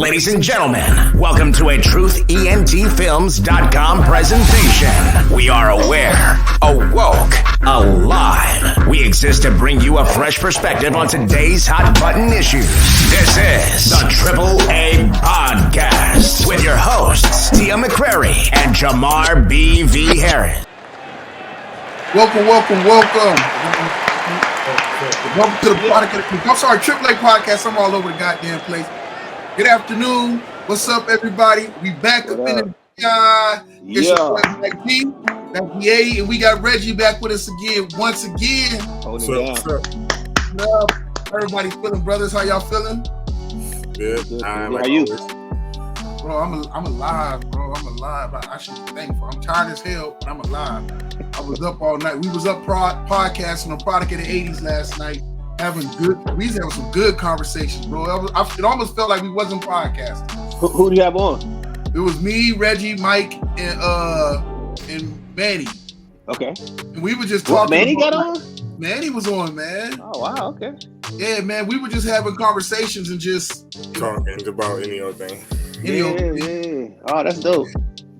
Ladies and gentlemen, welcome to a TruthENTFilms.com presentation. We are aware, awoke, alive. We exist to bring you a fresh perspective on today's hot button issues. This is the Triple A Podcast with your hosts, Tia McCrary and Jamar B.V. Harris. Welcome to the podcast. I'm sorry, Triple A Podcast. I'm all over the goddamn place. Good afternoon. What's up, everybody? We back up in the it's your boy Mike P. That's VA, and we got Reggie back with us again. Once again. What's up? Everybody feeling, brothers? How y'all feeling? Good. How are you? Bro, I'm alive, bro. I'm alive. I should be thankful. I'm tired as hell, but I'm alive. I was up all night. We was up podcasting on Product of the 80s last night. We was having some good conversations, bro. It almost felt like we wasn't podcasting. Who do you have on? It was me, Reggie, Mike, and Manny. Okay. And we were just talking. Manny got on? Manny was on, man. Oh wow, okay. Yeah, man. We were just having conversations and just talking about any old thing. Yeah. Oh, that's dope.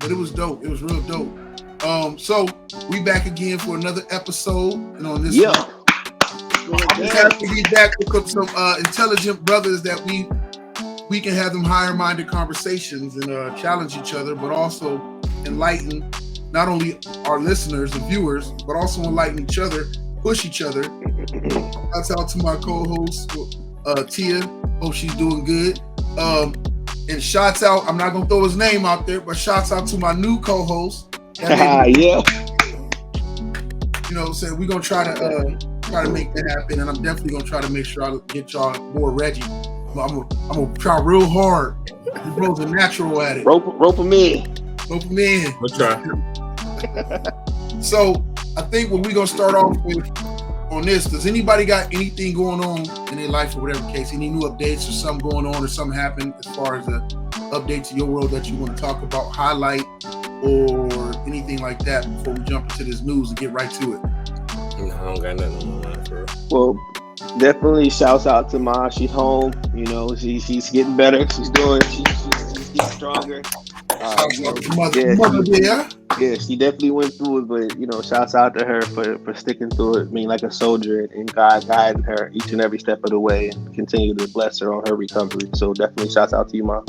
But it was dope. It was real dope. So we back again for another episode, and on this one, I'm just happy to be back to cook some intelligent brothers that we can have them higher-minded conversations and challenge each other, but also enlighten not only our listeners and viewers, but also enlighten each other, push each other. Shouts out to my co-host Tia. Hope she's doing good. And shouts out, I'm not gonna throw his name out there, but shouts out to my new co-host. Yeah. You know what I'm saying? We're gonna try to make that happen, and I'm definitely gonna try to make sure I get y'all more Reggie. I'm gonna try real hard. The bro's a natural at it. Rope him in. We'll try. So I think what we're gonna start off with on this, does anybody got anything going on in their life or whatever case? Any new updates or something going on or something happened as far as the update to your world that you want to talk about, highlight, or anything like that before we jump into this news and get right to it? No, I don't got nothing on my mind, bro. Well, definitely shouts out to Ma. She's home. You know, she's getting better. She's getting stronger. Yeah, she definitely went through it, but shouts out to her for sticking through it, being like a soldier, and God guiding her each and every step of the way, and continue to bless her on her recovery. So definitely shouts out to you, Mom.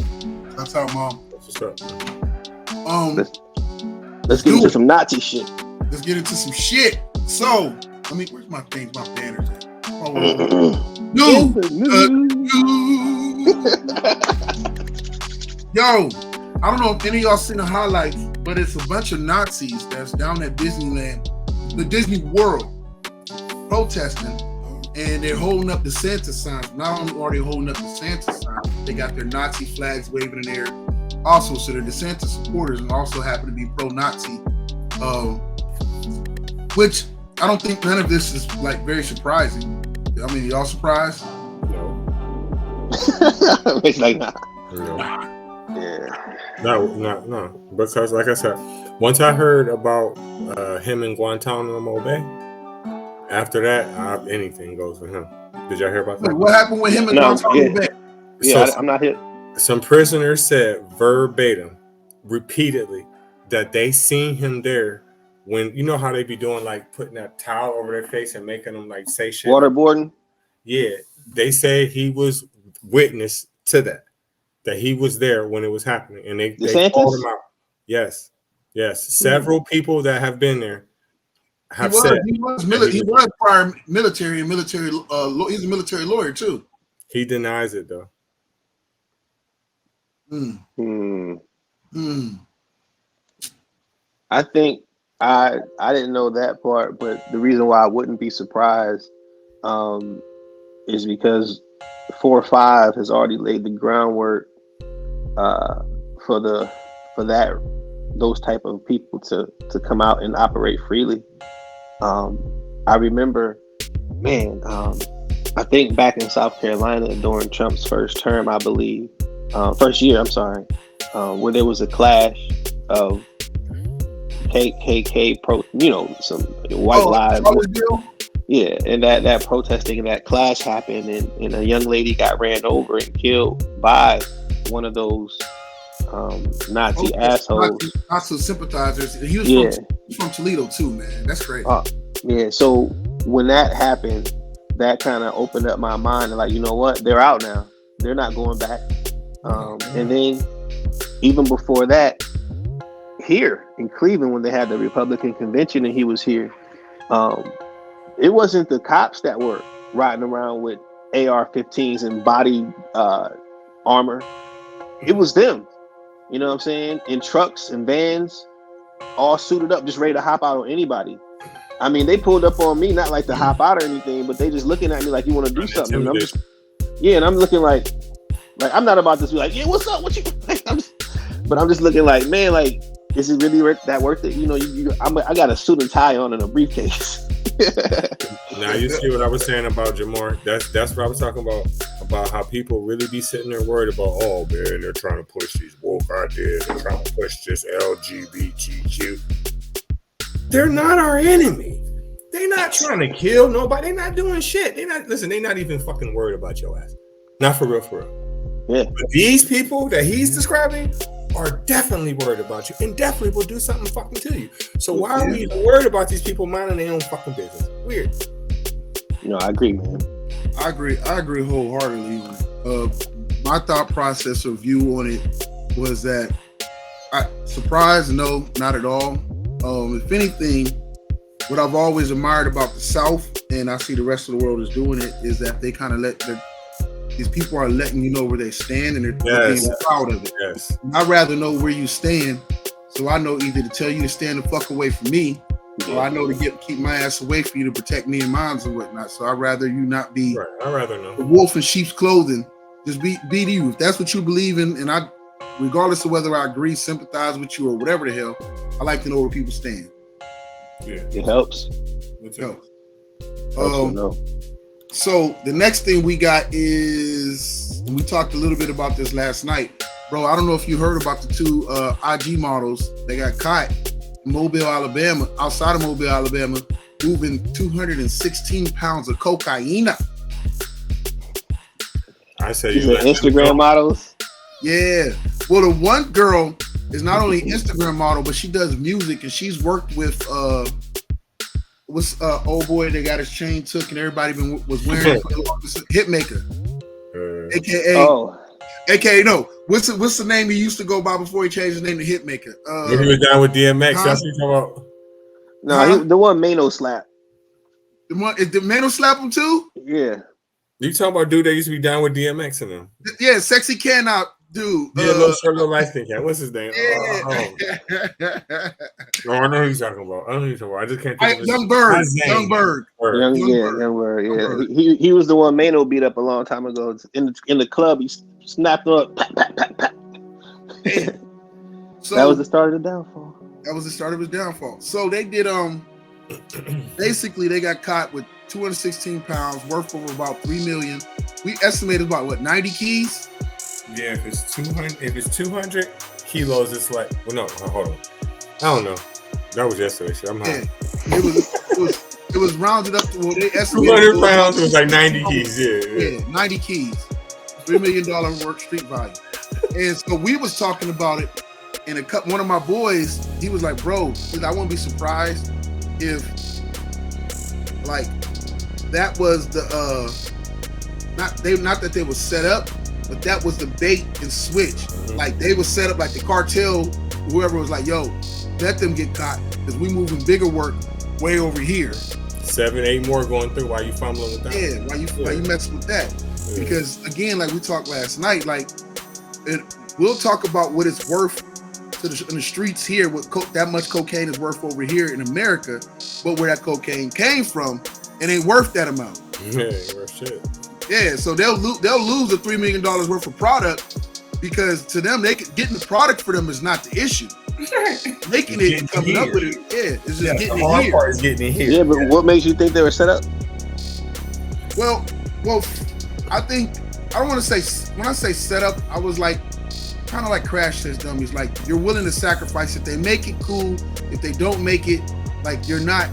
Shouts out, Mom. What's up? Let's get into some Nazi shit. Let's get into some shit. So, where's my things, my banners at? Yo, I don't know if any of y'all seen the highlights, but it's a bunch of Nazis that's down at Disneyland, the Disney World, protesting, and they're holding up DeSantis signs. Not only are they holding up DeSantis signs, they got their Nazi flags waving in the air. Also, so they're DeSantis supporters and also happen to be pro-Nazi, which I don't think none of this is like very surprising. I mean, y'all surprised? No. It's like, nah. No. Yeah. No. Because, like I said, once I heard about him in Guantanamo Bay, after that, anything goes with him. Did y'all hear about that? What happened with him in Guantanamo Bay? Yeah, I'm not here. Some prisoners said verbatim, repeatedly, that they seen him there when, you know how they be doing, like putting that towel over their face and making them like say shit. Waterboarding? Yeah, they say he was witness to that he was there when it was happening, and they called him out. Yes. Several people that have been there have said he was prior military. He's a military lawyer too. He denies it though. I think I didn't know that part, but the reason why I wouldn't be surprised is because 4 or 5 has already laid the groundwork for those type of people to come out and operate freely. I remember, I think back in South Carolina during Trump's first year, where there was a clash of KKK some white lives. Yeah, and that protesting and that clash happened, and a young lady got ran over and killed by one of those Nazi assholes. Nazi sympathizers. He was from Toledo too, man. That's great. Yeah. So when that happened, that kind of opened up my mind and like, you know what? They're out now. They're not going back. And then even before that, here in Cleveland, when they had the Republican convention and he was here, it wasn't the cops that were riding around with AR-15s and body armor. It was them. You know what I'm saying? In trucks and vans, all suited up, just ready to hop out on anybody. I mean, they pulled up on me, not like to hop out or anything, but they just looking at me like, you want to do something. And I'm just, and I'm looking like I'm not about to be like, yeah, what's up? What you? But I'm just looking like, man, like, is it really that worth it? You know, I got a suit and tie on and a briefcase. Now you see what I was saying about Jamar. That's what I was talking about how people really be sitting there worried about, oh man, they're trying to push these woke ideas, they're trying to push this LGBTQ. They're not our enemy. They're not trying to kill nobody. They're not doing shit. They're not even fucking worried about your ass. Not for real. Yeah. But these people that he's describing are definitely worried about you and definitely will do something fucking to you. So why are we even worried about these people minding their own fucking business? Weird. No, I agree, man. I agree wholeheartedly. My thought process or view on it was that surprise, no, not at all. If anything, what I've always admired about the South, and I see the rest of the world is doing it, is that they kind of these people are letting you know where they stand, and they're being proud of it. Yes. I'd rather know where you stand, so I know either to tell you to stand the fuck away from me, or I know to keep my ass away from you to protect me and mine and whatnot. So I'd rather you not be I'd rather know. the wolf in sheep's clothing. Just be you. If that's what you believe in, and I, regardless of whether I agree, sympathize with you, or whatever the hell, I like to know where people stand. Yeah, it helps. It helps. So the next thing we got is, and we talked a little bit about this last night, bro. I don't know if you heard about the two IG models that got caught in Mobile, Alabama, outside of Mobile, Alabama, moving 216 pounds of cocaine. I say you Instagram models. Yeah. Well, the one girl is not only Instagram model, but she does music, and she's worked with what's old boy that got his chain took and everybody was wearing Hitmaker, aka no. What's the name he used to go by before he changed his name to Hitmaker? He was down with DMX. That's what you talking about. No, the one Mano slap. Did Mano slap him too? Yeah. You talking about dude that used to be down with DMX and them? Yeah, sexy can out dude. Yeah, little short, little light skin cat. What's his name? No, I know who you're talking about. I just can't think of his name. Young Bird. Yeah. He was the one Mano beat up a long time ago. In the club, he snapped him up. So that was the start of the downfall. That was the start of his downfall. So they did basically they got caught with 216 pounds, worth of about $3 million. We estimated about 90 keys. Yeah, if it's 200 kilos, it's like, well, no, hold on. I don't know. That was yesterday. Shit. I'm high. Yeah, it was rounded up to, well, they estimated 200 pounds was like 90 keys. Yeah, 90 keys. $3 million work street value. And so we was talking about it, and one of my boys, he was like, bro, I wouldn't be surprised if like that was the not that they was set up, but that was the bait and switch. Mm-hmm. Like they was set up like the cartel, whoever was like, yo, let them get caught because we moving bigger work way over here. 7, 8 more going through while you fumbling with that. Yeah, while you messing with that. Yeah. Because again, like we talked last night, like we'll talk about what it's worth in the streets here, what that much cocaine is worth over here in America, but where that cocaine came from, it ain't worth that amount. Yeah, ain't worth shit. Yeah, so they'll lose the $3 million worth of product because to them, getting the product for them is not the issue. Making it and coming up with it, it's just getting the hard it here. part is getting it here. Yeah, but what makes you think they were set up? Well, I think I don't want to say when I say set up, I was like kind of like crash test dummies. Like you're willing to sacrifice. If they make it, cool. If they don't make it, like you're not.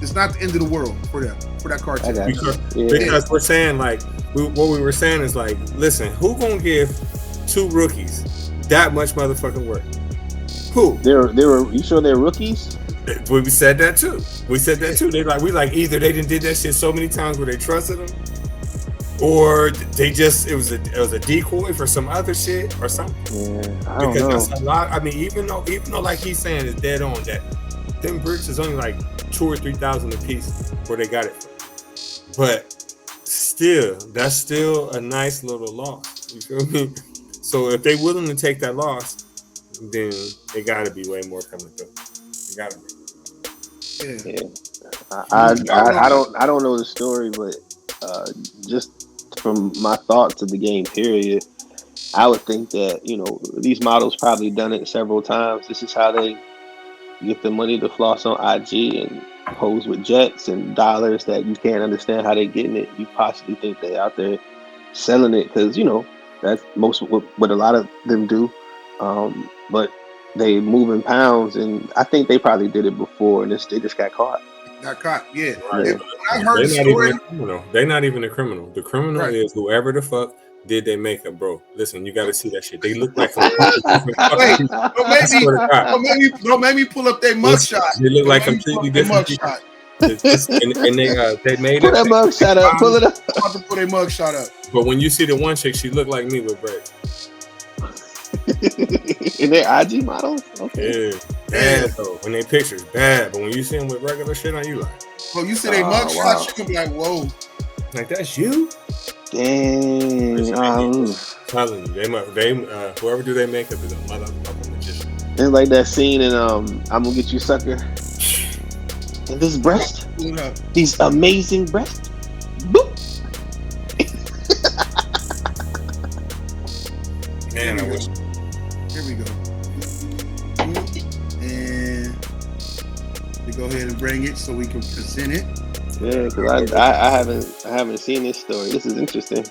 It's not the end of the world for them, for that cartel. Because we're saying like what we were saying is like, listen, who gonna give 2 rookies that much motherfucking work? Who? They were. You sure they're rookies? We said that too. We either they didn't did that shit so many times where they trusted them, or they just it was a decoy for some other shit or something. Yeah, I don't know. That's a lot. I mean, even though like he's saying is dead on that, them bricks is only like 2,000 or 3,000 a piece where they got it from. But still, that's still a nice little loss. You feel me? So if they willing to take that loss, then it got to be way more coming through. It got to be. Yeah. I don't know the story, but just from my thoughts of the game period, I would think that these models probably done it several times. This is how they get the money to floss on IG and pose with jets and dollars that you can't understand how they're getting it. You possibly think they're out there selling it because that's most what a lot of them do. But they move in pounds, and I think they probably did it before, and they just got caught. Yeah. Right. I heard the story. They're not even a criminal. The criminal Right. is whoever the fuck did they makeup, bro. Listen, you got to see that shit. They look like completely different. Don't make me pull up their mugshot. They look like completely different people. And they made pull that mugshot up. Pull it up. I'm about to put a mugshot up. But when you see the one chick, she looked like me with braids. And they're IG models? Okay. Yeah. Bad though. When they pictures, bad. But when you see them with regular shit on, you like. Well, you see they mugshot, wow. you can be like, whoa. Like, that's you? Dang. Telling you, they whoever do their makeup is a motherfucking magician. It's like that scene in I'm Gonna Get You, Sucker. And this breast, these amazing breasts. Boop. Man, I wish. Here we go. And we go ahead and bring it so we can present it. Yeah, because I haven't seen this story. This is interesting.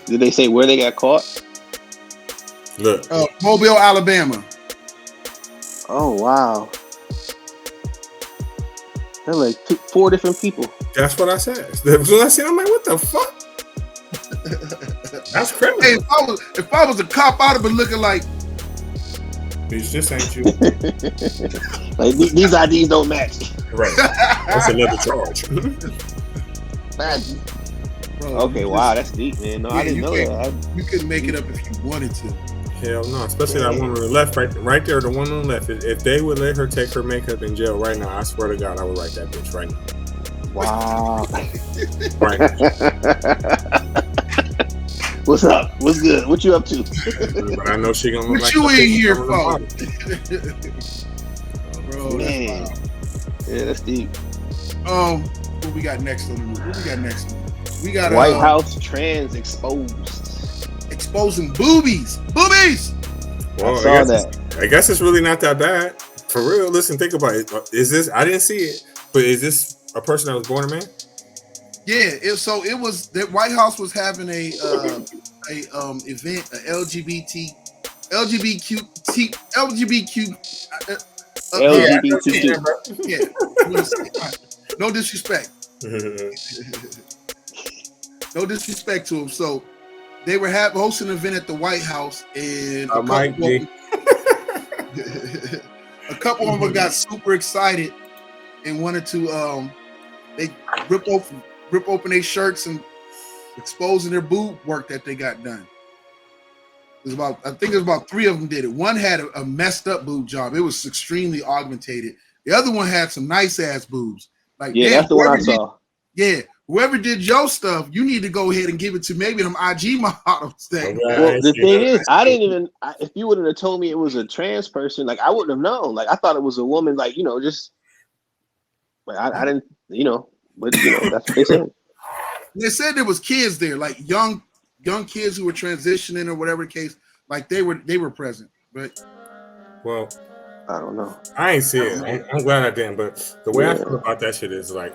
Did they say where they got caught? Look. Mobile, Alabama. Oh wow. They're like 4 different people. That's what I said. When I said, I'm like, what the fuck? That's criminal. Hey, if I was a cop, I'd have been looking like, bitch, this ain't you. Like these IDs don't match. Right. That's another charge. bro, okay, wow, that's deep, man. No, I didn't know that. You couldn't make it up if you wanted to. Hell no, especially that one on the left, right there, the one on the left. If they would let her take her makeup in jail right now, I swear to God, I would write that bitch right now. Wow. Right now. What's up? What's good? What you up to? But I know she gonna look what like you in here for? Bro, man. Yeah, that's deep. What we got next on the move? We got White House trans exposed. Exposing boobies. Well, I guess it's really not that bad. For real, listen, think about it. Is this? I didn't see it, but is this a person that was born a man? Yeah. It was that White House was having a event, a LGBTQ. Yeah. No disrespect. No disrespect to them. So they were hosting an event at the White House, and a couple of them got super excited and wanted to. They rip open their shirts and exposing their boob work that they got done. I think it was about 3 of them did it. One had a messed up boob job. It was extremely augmented. The other one had some nice ass boobs. Like, yeah, that's the one I saw. Whoever did your stuff, you need to go ahead and give it to maybe them IG models. Well, the thing is, I didn't even. If you would have told me it was a trans person, like I wouldn't have known. Like I thought it was a woman. Like just. But I didn't. But that's what they said. They said there was kids there, like young kids who were transitioning or whatever the case. Like they were present, but. Well, I don't know. I ain't see it. I'm glad I didn't. But the way I feel about that shit is like.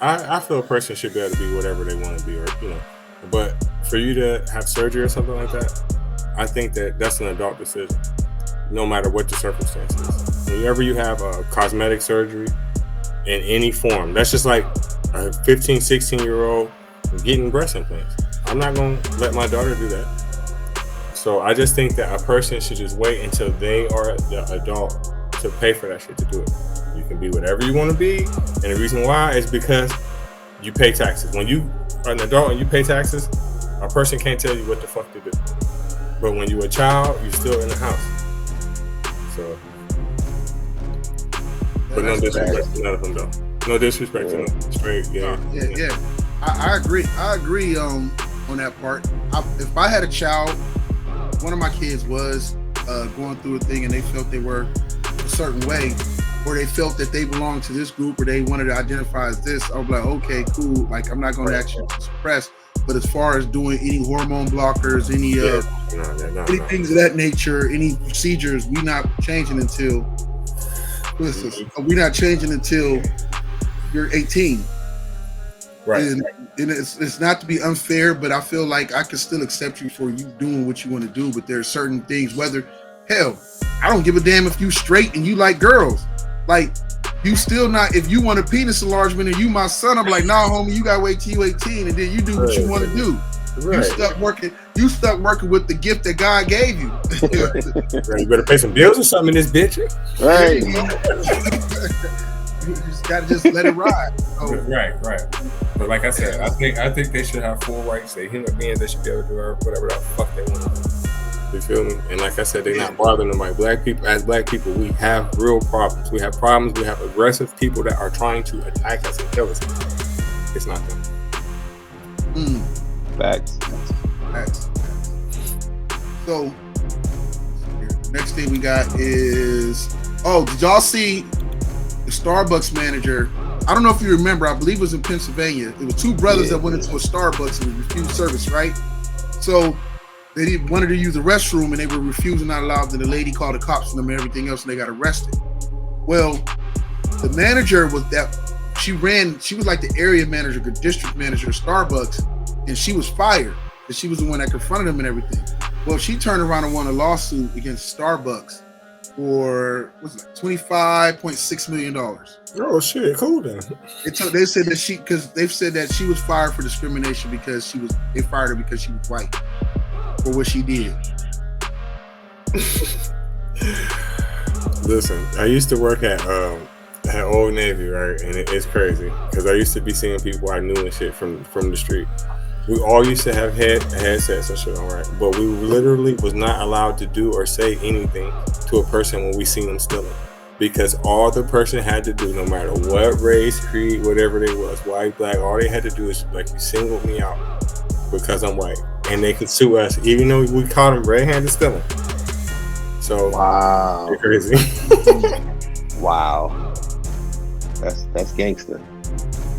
I feel a person should be able to be whatever they want to be, or but for you to have surgery or something like that, I think that's an adult decision, no matter what the circumstances. Whenever you have a cosmetic surgery in any form, that's just like a 15, 16-year-old getting breast implants. I'm not gonna let my daughter do that. So I just think that a person should just wait until they are the adult to pay for that shit to do it. You can be whatever you want to be, and the reason why is because you pay taxes. When you are an adult and you pay taxes, a person can't tell you what the fuck to do. But when you're a child, you're still in the house. So, but no disrespect to none of them though. No disrespect to them. Straight, yeah. Yeah. I agree. I agree on that part. If I had a child, one of my kids was going through a thing and they felt they were a certain way, or they felt that they belonged to this group, or they wanted to identify as this, I was like, okay, cool. Like, I'm not going to actually suppress. But as far as doing any hormone blockers, any things of that nature, any procedures, we're not changing until you're 18. Right. And it's not to be unfair, but I feel like I can still accept you for you doing what you want to do. But there are certain things, whether, hell, I don't give a damn if you straight and you like girls. Like, you still not, if you want a penis enlargement and you my son, I'm like, nah, homie, you gotta wait till you 18 and then you do what you want to do. Right. You stuck working with the gift that God gave you. Right, you better pay some bills or something in this bitch. Right. You just gotta just let it ride. So, Right. But like I said, I think they should have full rights. They human beings, they should be able to do whatever the fuck they want to do. You feel me? And like I said, they're not bothering them. Like black people, we have real problems. We have problems. We have aggressive people that are trying to attack us and kill us. It's not them. Facts. So, the next thing we got is, did y'all see the Starbucks manager? I don't know if you remember. I believe it was in Pennsylvania. It was two brothers that went into a Starbucks and refused service, right? So they wanted to use the restroom and they were refusing, not allowed. Then the lady called the cops on them and everything else, and they got arrested. Well, the manager was she was like the area manager, the district manager of Starbucks, and she was fired because she was the one that confronted them and everything. Well, she turned around and won a lawsuit against Starbucks for $25.6 million. Oh shit, cool then. They said that she was fired for discrimination because they fired her because she was white for what she did. Listen, I used to work at Old Navy, right? And it's crazy because I used to be seeing people I knew and shit from the street. We all used to have headsets and shit on, right? But we literally was not allowed to do or say anything to a person when we seen them stealing. Because all the person had to do, no matter what race, creed, whatever they was, white, black, all they had to do is like, you singled me out because I'm white. And they could sue us, even though we caught them red-handed stealing. So, wow. They're crazy. Wow. That's gangster.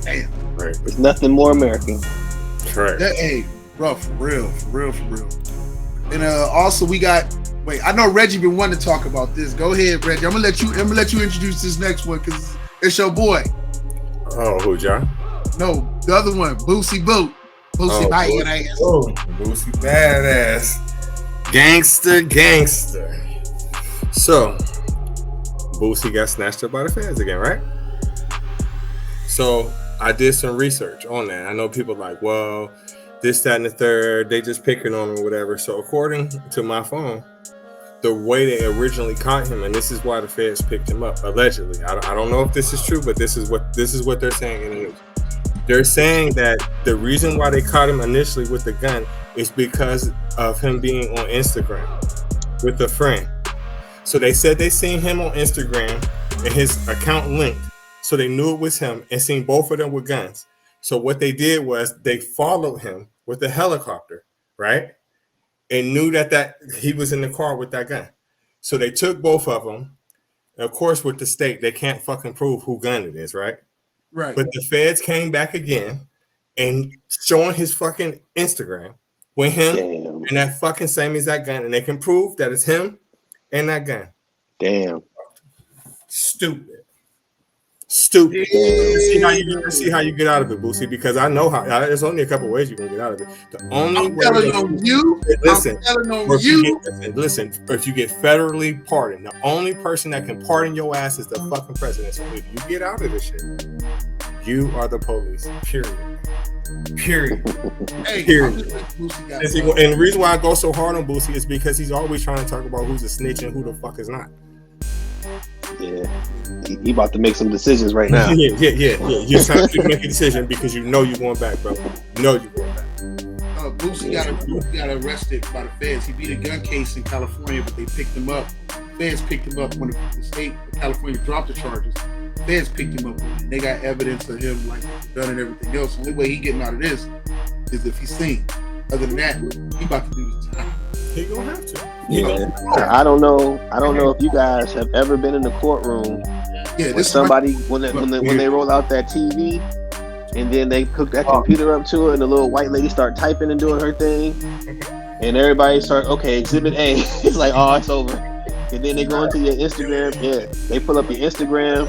Damn. Right. There's nothing more American. Right. Hey, bro, for real. And also we got. Wait, I know Reggie been wanting to talk about this. Go ahead, Reggie. I'm gonna let you introduce this next one because it's your boy. Oh, who, John? No, the other one, Boosie Boot. Boosie Badass. Oh, Boosie Badass. Gangster. So, Boosie got snatched up by the feds again, right? So, I did some research on that. I know people like, well, this, that, and the third, they just picking on him or whatever. So, according to my phone, the way they originally caught him, and this is why the feds picked him up, allegedly. I don't know if this is true, but this is what they're saying in the news. They're saying that the reason why they caught him initially with the gun is because of him being on Instagram with a friend. So they said they seen him on Instagram and his account linked, so they knew it was him and seen both of them with guns. So what they did was they followed him with a helicopter, right? And knew that he was in the car with that gun. So they took both of them. And of course, with the state, they can't fucking prove who gun it is, right? Right. But the feds came back again and showing his fucking Instagram with him and that fucking same exact gun. And they can prove that it's him and that gun. Damn. Stupid. See how you get out of it, Boosie, because I know how. There's only a couple ways you can get out of it. The only way. Listen. If you get federally pardoned, the only person that can pardon your ass is the fucking president. So if you get out of this shit, You are the police. Period. Hey, Period. And the reason why I go so hard on Boosie is because he's always trying to talk about who's a snitch and who the fuck is not. Yeah, he about to make some decisions right now. Yeah. You're trying to make a decision because you know you're going back, bro. You know you're going back. Boosie got arrested by the feds. He beat a gun case in California, but they picked him up. Feds picked him up when the state of California dropped the charges. Feds picked him up and they got evidence of him like the gun and everything else. The only way he getting out of this is if he's seen. Other than that, he about to do his time. He gonna have to. I don't know if you guys have ever been in the courtroom when somebody when they roll out that TV and then they hook that computer up to it and the little white lady start typing and doing her thing and everybody start exhibit A. It's like, oh, it's over. And then they go into your Instagram. Yeah, they pull up your Instagram.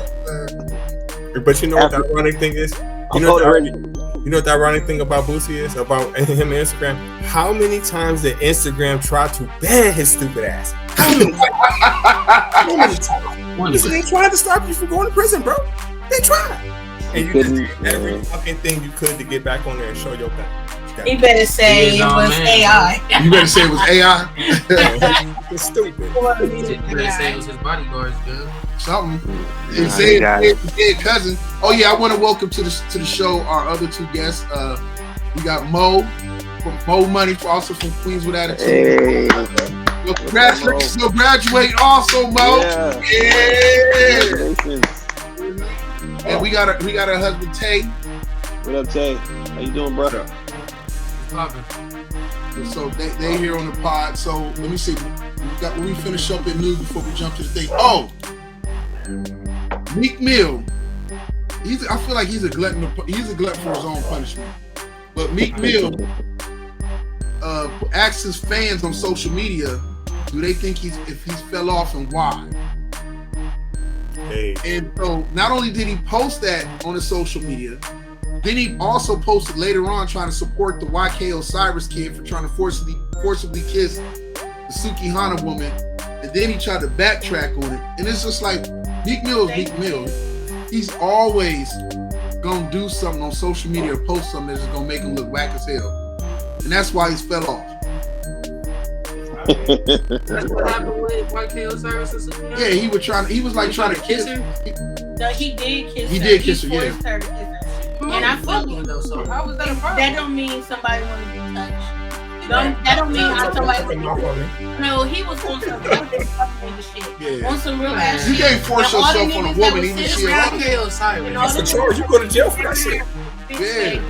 But you know what the ironic thing is? You know what the ironic thing about Boosie is about him and Instagram? How many times did Instagram try to ban his stupid ass? How many times? They tried to stop you from going to prison, bro. They tried. And you did every fucking thing you could to get back on there and show your thing. You better say it was AI. You better say it was AI. It's stupid. You better say it was his bodyguards, dude. Something. Say it, cousin. Oh yeah, I want to welcome to the show our other two guests. We got Mo from Mo Money, also from Queens with Attitude. Hey. Well, congratulations on graduating, also Mo. Yeah. And we got our husband Tay. What up, Tay? How you doing, brother? So they here on the pod. So let me see. We finish up in news before we jump to the thing. Oh, Meek Mill. I feel like he's a glutton. He's a glutton for his own punishment. But Meek Mill asks his fans on social media, do they think if he's fell off and why? Hey. And so not only did he post that on his social media, then he also posted later on trying to support the YK Osiris kid for trying to forcibly kiss the Sukihana woman, and then he tried to backtrack on it. And it's just like Meek Mill is Meek Mill. He's always gonna do something on social media or post something that's gonna make him look whack as hell, and that's why he's fell off. That's what happened with YK Osiris and Sukihana? Yeah, he was trying to kiss her. No, he did kiss her. He did kiss her. He Yeah. forced her to kiss her. And I feel you. So how was that a problem? That don't mean somebody want to be touched. That don't mean somebody. No, he was on some real shit. Yeah. On some real ass. You can't force yourself on a woman, even if she YK Osiris. That's a charge. You go to jail for that shit. Yeah.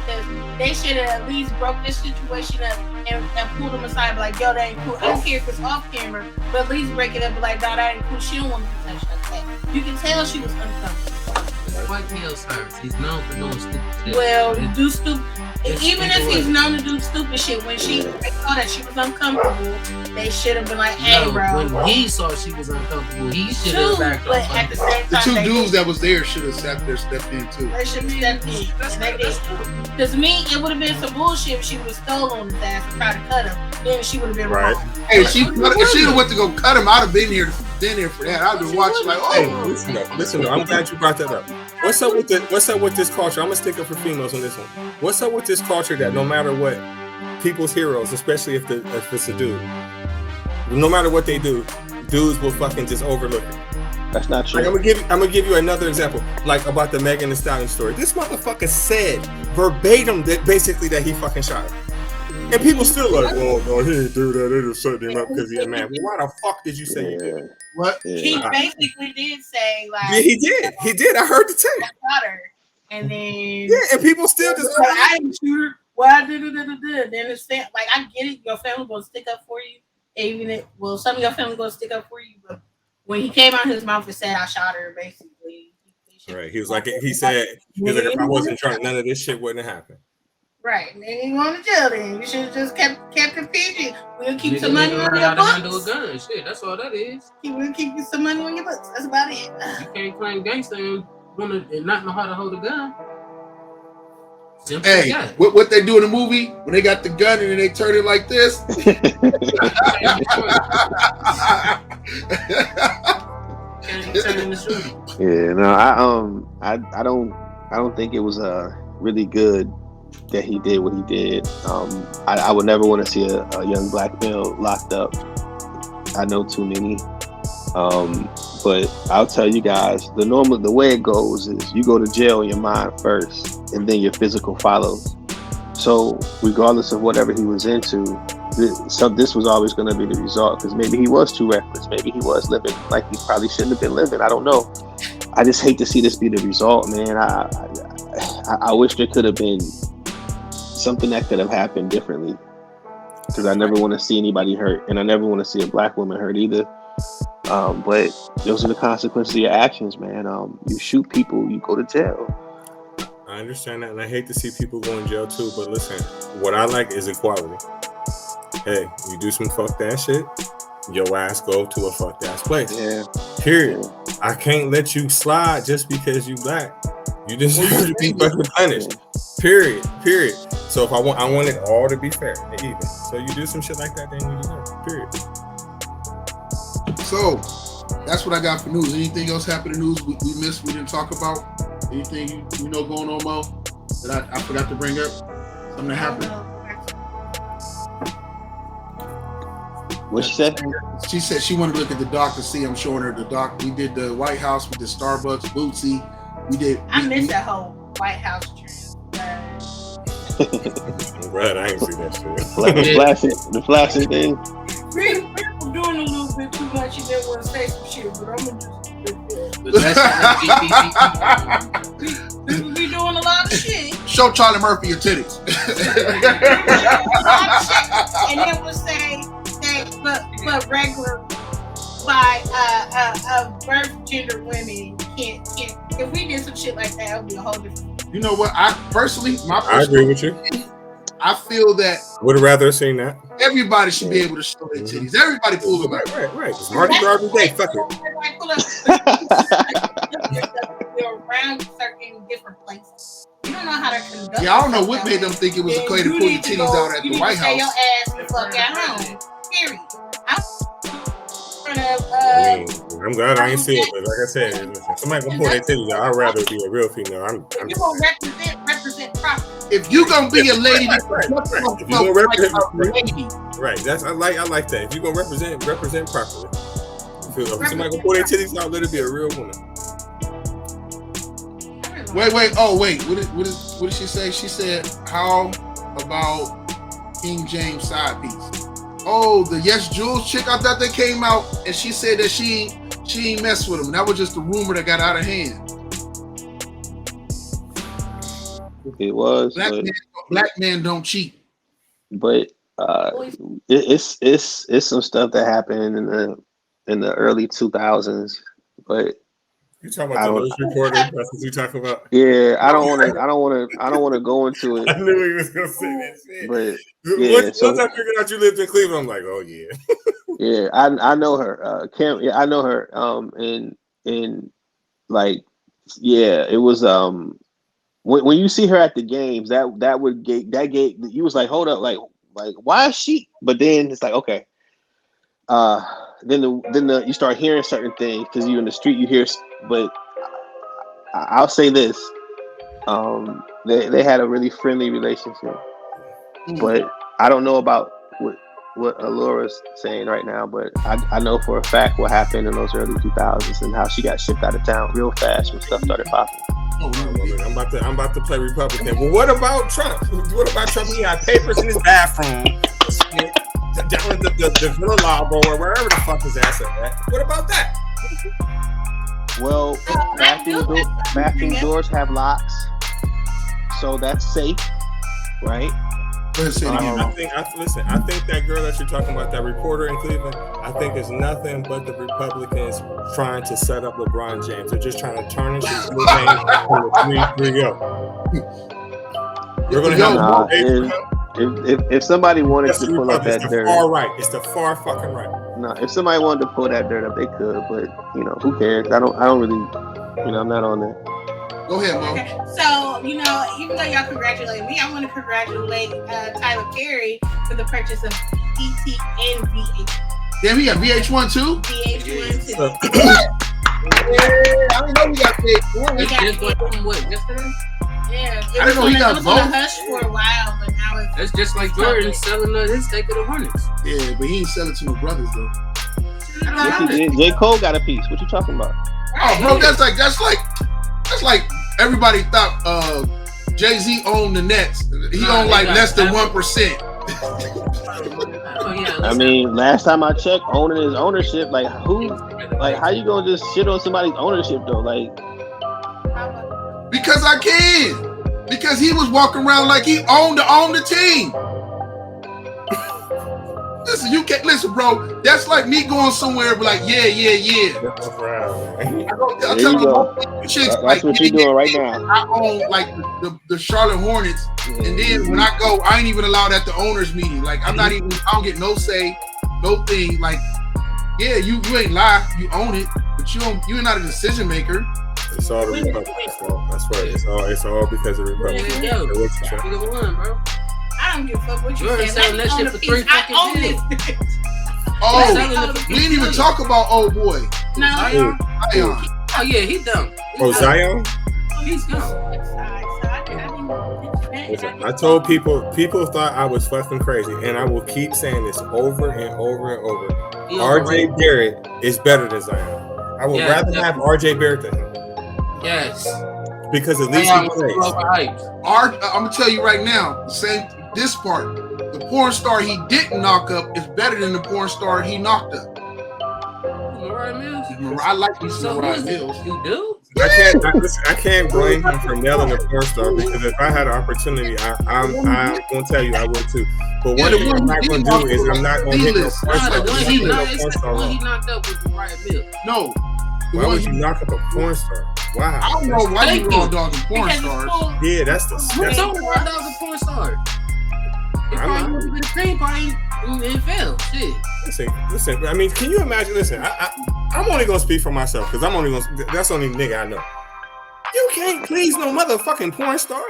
They should have at least broke this situation up and pulled him aside, and be like, yo, that ain't cool. I don't care if it's off camera, but at least break it up and be like, no, that ain't cool. She don't want to be touched like that. You can tell she was uncomfortable. YK Osiris, he's known for doing stupid shit. Well, do stupid. Even if he's known to do stupid shit, when they saw that she was uncomfortable, they should have been like, "Hey, bro." When he saw she was uncomfortable, he should have backed but off. at the same The time, two dudes that was there should have stepped in too. They should have stepped in. They did. Because it would have been some bullshit if she would have stolen on his ass and tried to cut him. Then she would have been wrong. Hey, if she went to go cut him, I'd have been here for that. I'd been watching like, Hey, listen, I'm glad you brought that up. What's up with this culture? I'm gonna stick up for females on this one. What's up with this culture that no matter what, people's heroes, especially if it's a dude, no matter what they do, dudes will fucking just overlook it. That's not true. Like, I'm gonna give you another example, like about the Megan Thee Stallion story. This motherfucker said verbatim that basically that he fucking shot her. And people still like, oh no, he didn't do that. They just set him up because he's a man. Well, why the fuck did you say you did? What? He basically did say like, yeah, he did. I heard the tape. I shot her, and then yeah, and people still just like, I didn't shoot her. Well, I did. Then it's like I get it. Your family gonna stick up for you, even if some of your family gonna stick up for you. But when he came out his mouth and said I shot her, basically, right. He said if I wasn't drunk, none of this shit wouldn't have happened. Right, and then you going to jail. Then you should have just kept it PG. We'll keep some money on your books. Handle a gun. Shit, that's all that is. We'll keep you some money on your books. That's about it. You can't claim gangster and not know how to hold a gun. Simple hey, what they do in the movie when they got the gun and then they turn it like this? Yeah, no, I don't I don't think it was really good that he did what he did. I would never want to see a young black male locked up. I know too many. But I'll tell you guys, the way it goes is you go to jail in your mind first, and then your physical follows. So regardless of whatever he was into, this was always going to be the result, because maybe he was too reckless. Maybe he was living like he probably shouldn't have been living. I don't know. I just hate to see this be the result, man. I wish there could have been something that could have happened differently, because I never want to see anybody hurt, and I never want to see a black woman hurt either. But those are the consequences of your actions, man. You shoot people, you go to jail. I understand that, and I hate to see people go in jail too. But listen, what I like is equality. Hey, you do some fucked ass shit, your ass go to a fucked ass place. Yeah. Period. Yeah. I can't let you slide just because you black. You deserve to be fucking punished. Period. So if I want it all to be fair and even. So you do some shit like that, then you deserve it. Period. So that's what I got for news. Anything else happened in news we missed, we didn't talk about? Anything you know going on, Mo, that I forgot to bring up? Something that happened? What she said? She said she wanted to look at the doc to see. I'm showing her the doc. We did the White House, we did Starbucks, Bootsy. I missed that whole White House trend. I'm glad I ain't see that shit. The flashing thing. We're doing a little bit too much. You didn't want to say some shit, but I'm gonna just. We doing a lot of shit. Show Charlie Murphy your titties. And then we'll say but regular by birth gender women can't. If we did some shit like that, it would be a whole different. You know what? I agree with you. I feel that would have rather seen that. Everybody should be able to show their titties. Everybody pull them out. Right. It's Mardi Gras every day. Fuck it. They're around certain different places. You don't know how to conduct. Yeah, I don't know what made them think it was okay to pull your titties out at the White House. You need to stay your ass the fuck at home. Period. I'm glad I ain't see it, but like I said, if somebody gonna pull their titties out, I'd rather be a real female. You gonna represent properly. If you gonna be a lady, right. If you gonna represent, right. That's I like that. If you gonna represent properly. If somebody gonna pull their titties out, let it be a real woman. Wait. Oh, wait. What did she say? She said, "How about King James side piece?" Oh, the Yes Jules chick. I thought that came out, and she said that she ain't mess with him. That was just a rumor that got out of hand. It was. Black man don't cheat. But it's some stuff that happened in the early 2000s. But you talking about the news reporter? That's what you talking about? Yeah, I don't want to go into it. I knew he was gonna say that shit. But once I figured out you lived in Cleveland, I'm like, oh yeah. Yeah, I know her. Kim, yeah, I know her. And like, yeah, it was when you see her at the games, that gate you was like, hold up, like why is she? But then it's like, okay. Then you start hearing certain things because you're in the street, you hear. But I'll say this: they had a really friendly relationship. But I don't know about what Alora's saying right now, but I know for a fact what happened in those early 2000s and how she got shipped out of town real fast when stuff started popping. I'm about to play Republican. Well, what about Trump? What about Trump? He had papers in his bathroom. Down at the Villa Lago or wherever the fuck his ass at. What about that? Well, Matthew Doors have locks, so that's safe, right? I think that girl that you're talking about, that reporter in Cleveland, I think is nothing but the Republicans trying to set up LeBron James. They're just trying to tarnish his new name from the 3-0. We're gonna have if somebody wanted to pull up that dirt, far right. It's the far fucking right. No, if somebody wanted to pull that dirt up, they could, but who cares? I don't really, I'm not on that. Go ahead, Mo. Okay. So, even though y'all congratulate me, I want to congratulate Tyler Perry for the purchase of ET and VH. Damn, he got VH1 too? VH1 too. I didn't know he got paid. It's just like what yesterday. Yeah, I didn't know he got it was on a both. hush for a while, but now it's. That's just like Jordan selling his take of the Hornets. Yeah, but he ain't selling to no brothers though. Yes, he did. J. Cole got a piece. What you talking about? Oh, bro, that's like everybody thought Jay-Z owned the Nets. He owned like less than 1%. I mean, last time I checked, owning his ownership, like how you gonna just shit on somebody's ownership though? Like, because I can. Because he was walking around like he owned the team. Listen, you can't listen, bro. That's like me going somewhere and be like, yeah. I'll tell them chicks that's like what you're doing right now. I own like the Charlotte Hornets, and then when I go, I ain't even allowed at the owners meeting. Like I don't get no say, no thing. Like, yeah, you ain't lie, you own it, but you're not a decision maker. It's all the Republicans' fault. That's right. It's all because of the Republicans. Yeah, bro. I don't give a fuck what you You're say. selling that shit for 3 fucking billion. Oh, we didn't even talk about old boy. No. Zion. Oh yeah, he done. Zion? He's gone. Listen, I told people thought I was fucking crazy, and I will keep saying this over and over and over. RJ Barrett is better than Zion. I would rather have RJ Barrett than him. Yes. Because at least he plays. I'm gonna tell you right now, this part, the porn star he didn't knock up is better than the porn star he knocked up. Mariah Mills? I like these Mariah Mills. You do? I can't blame him for nailing the porn star, because if I had an opportunity, I'm gonna tell you I would too. But one thing I'm not gonna do is I'm not gonna hit no porn star. The one he knocked up was Mariah Mills. No. Why would you knock up a porn star? Wow. I don't know why you raw dogging porn stars. Yeah, that's disgusting. Don't raw dog a porn star. It probably would have been a cream pie and fell. Shit. Listen. I mean, can you imagine? Listen, I'm only gonna speak for myself, because that's the only nigga I know. You can't please no motherfucking porn star.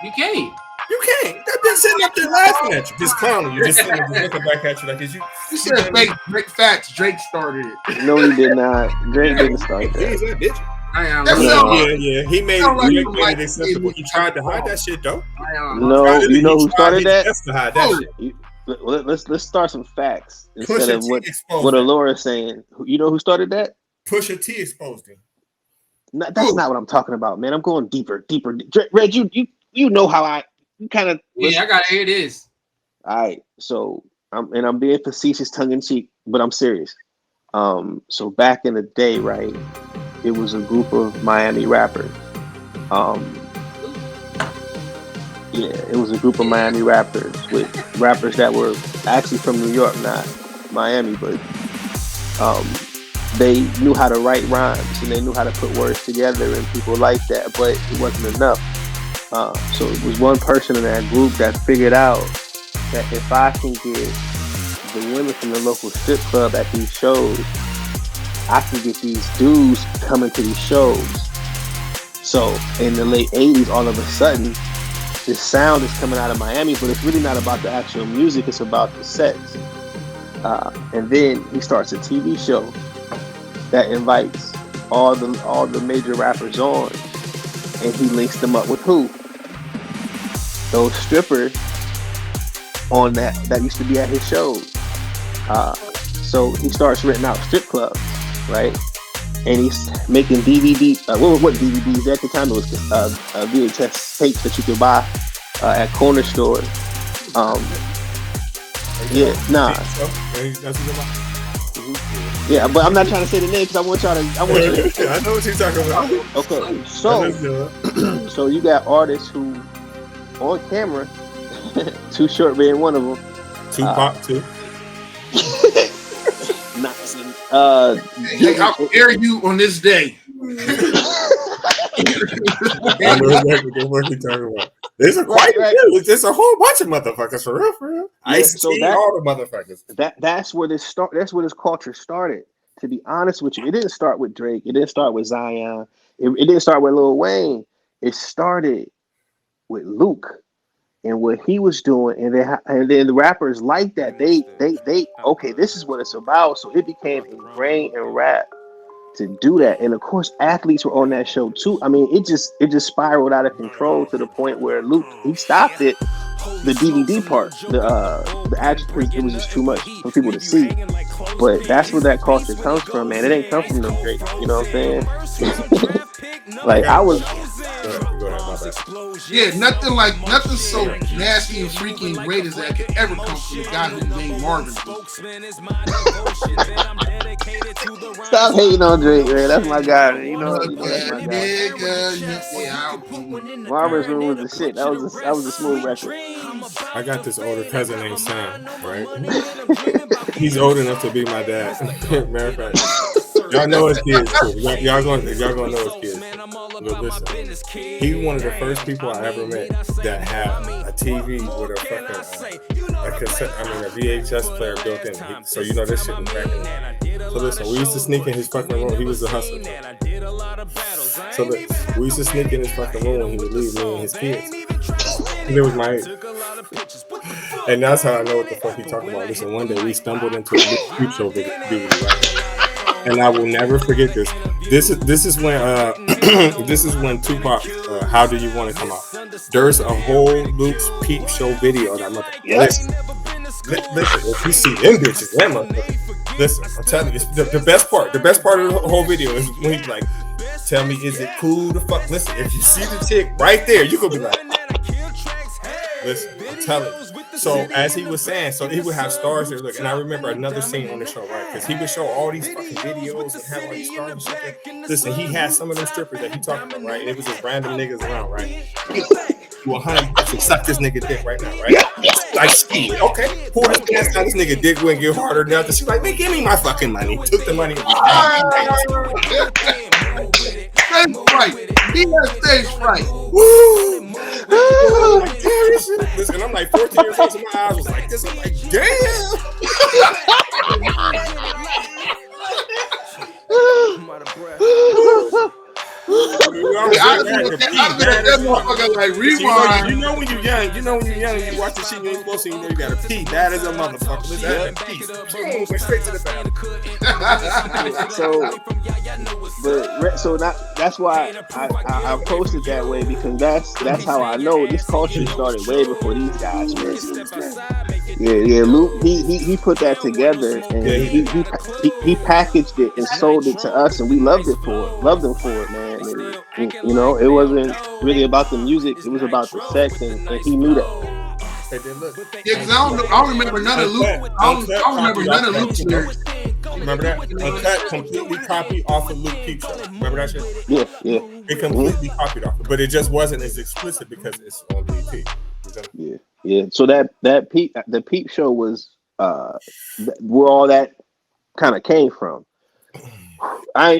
You can't. You can't. That bitch sitting up there laughing at you, just clowning you, just sitting there looking back at you like, is you? You said fake facts. Drake started it. No, he did not. Drake didn't start that. Bitch. Yeah. He made it acceptable. He tried to hide that shit though. No, you know who started that? To hide that shit. Let's start some facts instead of what Alora's saying. You know who started that? Pusha T exposed him. No, that's not what I'm talking about, man. I'm going deeper. Red, you know how I kind of. Yeah, I gotta hear this. All right, so I'm being facetious, tongue in cheek, but I'm serious. So back in the day, right, it was a group of Miami rappers. It was a group of Miami rappers with rappers that were actually from New York, not Miami, but they knew how to write rhymes and they knew how to put words together, and people liked that, but it wasn't enough. So it was one person in that group that figured out that if I can get the women from the local strip club at these shows, I can get these dudes coming to these shows. So in the late 80s, all of a sudden, this sound is coming out of Miami, but it's really not about the actual music, it's about the sets. And then he starts a TV show that invites all the major rappers on, and he links them up with who? Those strippers on that used to be at his shows. So he starts renting out strip clubs, right? And he's making DVD. What DVDs at the time? It was VHS tapes that you could buy at corner stores. Yeah, but I'm not trying to say the name because I want y'all to. I know what you're talking about. Okay, so you got artists who, on camera, Too Short being one of them. Tupac too. How dare you on this day? I know exactly what you're talking about. There's a there's a whole bunch of motherfuckers for real. I see all the motherfuckers. That's where this start. That's where this culture started. To be honest with you, it didn't start with Drake. It didn't start with Zion. It didn't start with Lil Wayne. It started with Luke and what he was doing, and then the rappers like that. They okay, this is what it's about. So it became ingrained in rap to do that. And of course, athletes were on that show too. I mean, it just spiraled out of control to the point where Luke, he stopped it. The DVD part, the action, it was just too much for people to see. But that's where that culture comes from, man. It ain't come from no Drake. You know what I'm saying? Like I was. Yeah, nothing so nasty and freaky and great as that could ever come from a guy who's named Marvin. Stop hating on Drake, man. That's my guy, man. You know that's my guy. Marvin's Room was the shit. That was a smooth record. I got this older cousin named Sam, right? He's old enough to be my dad. Matter of fact, y'all know his kids too. Y'all gonna know his kids. But listen, he's one of the first people I ever met that had a TV with a fucking a VHS player built in. So you know this shit was back in. So listen, we used to sneak in his fucking room. He was a hustler. So listen, we used to sneak in his fucking room when he would leave me and his kids. It was my age. And that's how I know what the fuck he talking about. Listen, one day we stumbled into a Peep Show video, right? And I will never forget this. This is when this is when Tupac, How Do You Want to come out? There's a whole Luke's Peep Show video that mother. Listen, if you see them bitches, that mother. Listen, I'm telling you, the best part of the whole video is when he's like, "Tell me, is it cool to fuck?" Listen, if you see the chick right there, you could be like, listen, I'm telling you. So as he was saying, so he would have stars there. Look, and I remember another scene on the show, right? Because he would show all these fucking videos and have all these stars and shit. Listen, he had some of them strippers that he talking about, right? It was just random niggas around, right? You 100% suck this nigga dick right now, right? Like, ski, okay? Pull his pants down, this nigga dick wouldn't get harder than nothing. She's like, man, give me my fucking money. Took the money. Stage fright. He has stage fright. Woo! Listen, I'm like 14 years old, so my eyes was like this. I'm like, damn. You know when you're young, you watch the shit you ain't supposed to, you know you gotta pee. That is a motherfucker. Let's pee. Went straight to the bathroom. That's why I approached it that way, because that's how I know this culture started way before these guys, man. Yeah, Luke, he put that together, and he packaged it and sold it to us, and we loved them for it, man. And, you know, it wasn't really about the music; it was about the sex, and he knew that. Yeah, because I don't remember none of Luke. I don't remember none of Luke's lyrics. Remember that? Uncut completely copied off of Luke Peep Show. Remember that shit? Yeah. It completely copied off, but it just wasn't as explicit because it's on BT. Yeah. So the Peep Show was where all that kind of came from. I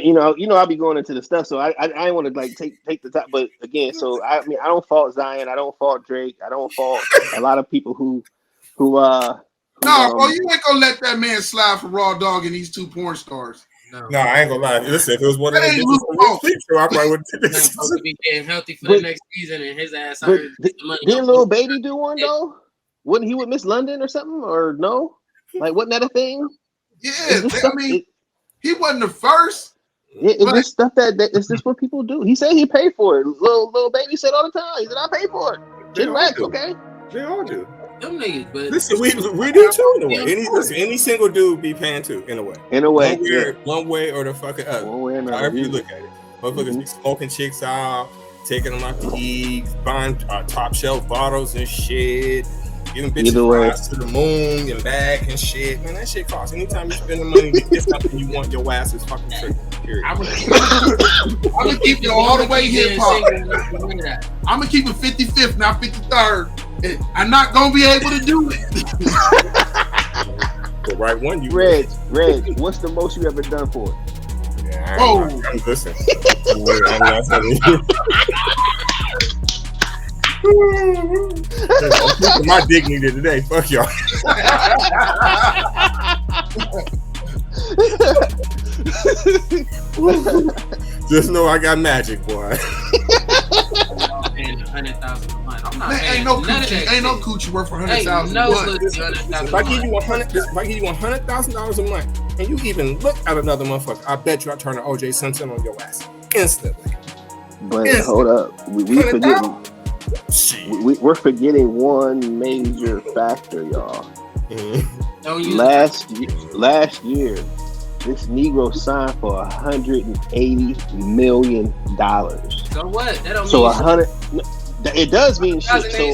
be going into the stuff, so I didn't want to like take the top, but again, so I mean, I don't fault Zion, I don't fault Drake, I don't fault a lot of people who you ain't gonna let that man slide for Raw Dog and these two porn stars. No, I ain't gonna lie. Listen, if it was one of them, I probably wouldn't do this. Supposed to be getting healthy for the next season, and his ass heard the money. Didn't Lil Baby do one though? Wasn't he with Miss London or something? Or no? Like, wasn't that a thing? Yeah, he wasn't the first. It's this stuff it's just what people do. He said he paid for it. Lil Baby said all the time. He said, I pay for it. Jim Rex, okay? They all do. Them niggas, but listen, we do too in a way. Any single dude be paying too in a way. One way or the fucking other. One way or another. However you look at it. Motherfuckers be smoking chicks out, taking them out to eat, buying top shelf bottles and shit. Giving bitches rides to the moon and back and shit. Man, that shit costs. Anytime you spend the money to get something you want, your ass is fucking tricky. Period. I'm gonna keep it all the way hip hop. I'm gonna keep it 55th, not 53rd. I'm not gonna be able to do it. The right one, you. Reg, what's the most you ever done for it? Yeah, I'm listen. I'm not telling you. My dignity today. Fuck y'all. Just know I got magic, boy. $100,000 a month. I'm not ain't no coochie worth $100,000. No, if I give you $100,000 a month, and you even look at another motherfucker, I bet you I turn an OJ Simpson on your ass instantly. But hold up, we're forgetting one major factor, y'all. Last year, this Negro signed for $180 million. So what? That don't so mean 100. It does mean shit. So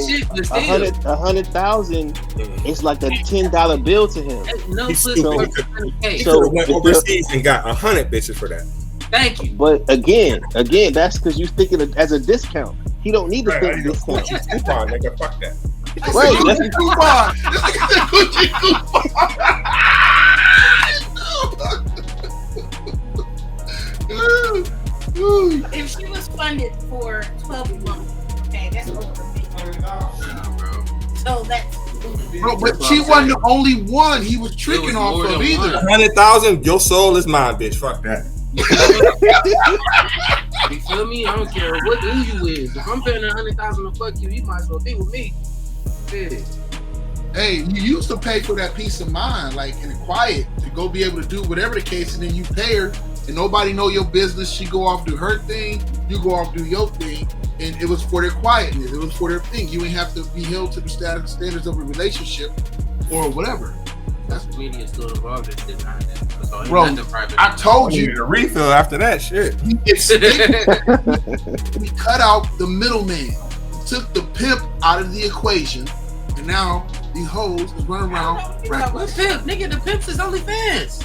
100,000 is like a $10 bill to him. No, he's stupid. He So went overseas and got 100 bitches for that. Thank you. But again, that's because you thinking it as a discount. He don't need to think discount. Coupon, nigga, fuck that. Right, that's the coupon. If she was funded for 12 months, okay, that's over $1 So that's. Bro, but she wasn't the only one he was tricking off of either. 100,000, your soul is mine, bitch. Fuck that. You feel me? I don't care what who you is. If I'm paying 100,000 to fuck you, you might as well be with me. Yeah. Hey, you used to pay for that peace of mind, like in the quiet, to go be able to do whatever the case, and then you pay her, and nobody know your business. She go off do her thing, you go off do your thing, and it was for their quietness. It was for their thing. You ain't have to be held to the standards of a relationship or whatever. That's the media still involved in shit behind that. So bro, I told you a refill after that shit. We cut out the middleman, took the pimp out of the equation, and now these hoes is running around. What pimp? Nigga, the pimps is OnlyFans.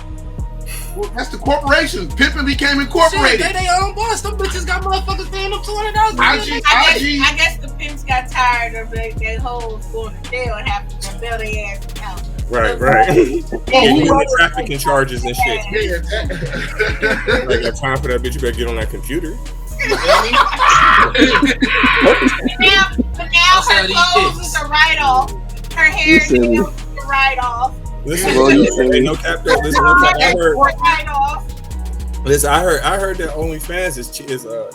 Well, that's the corporation. Pimping became incorporated. Shit, they own boss. Them bitches got motherfuckers paying them $200. I guess the pimps got tired of their hoes going to jail and having to bail their ass out. Right. The trafficking charges and shit. Like, got time for that bitch, you better get on that computer. But now her clothes is a write-off. Her hair is a write-off. Listen, no cap though. Listen, I heard that OnlyFans is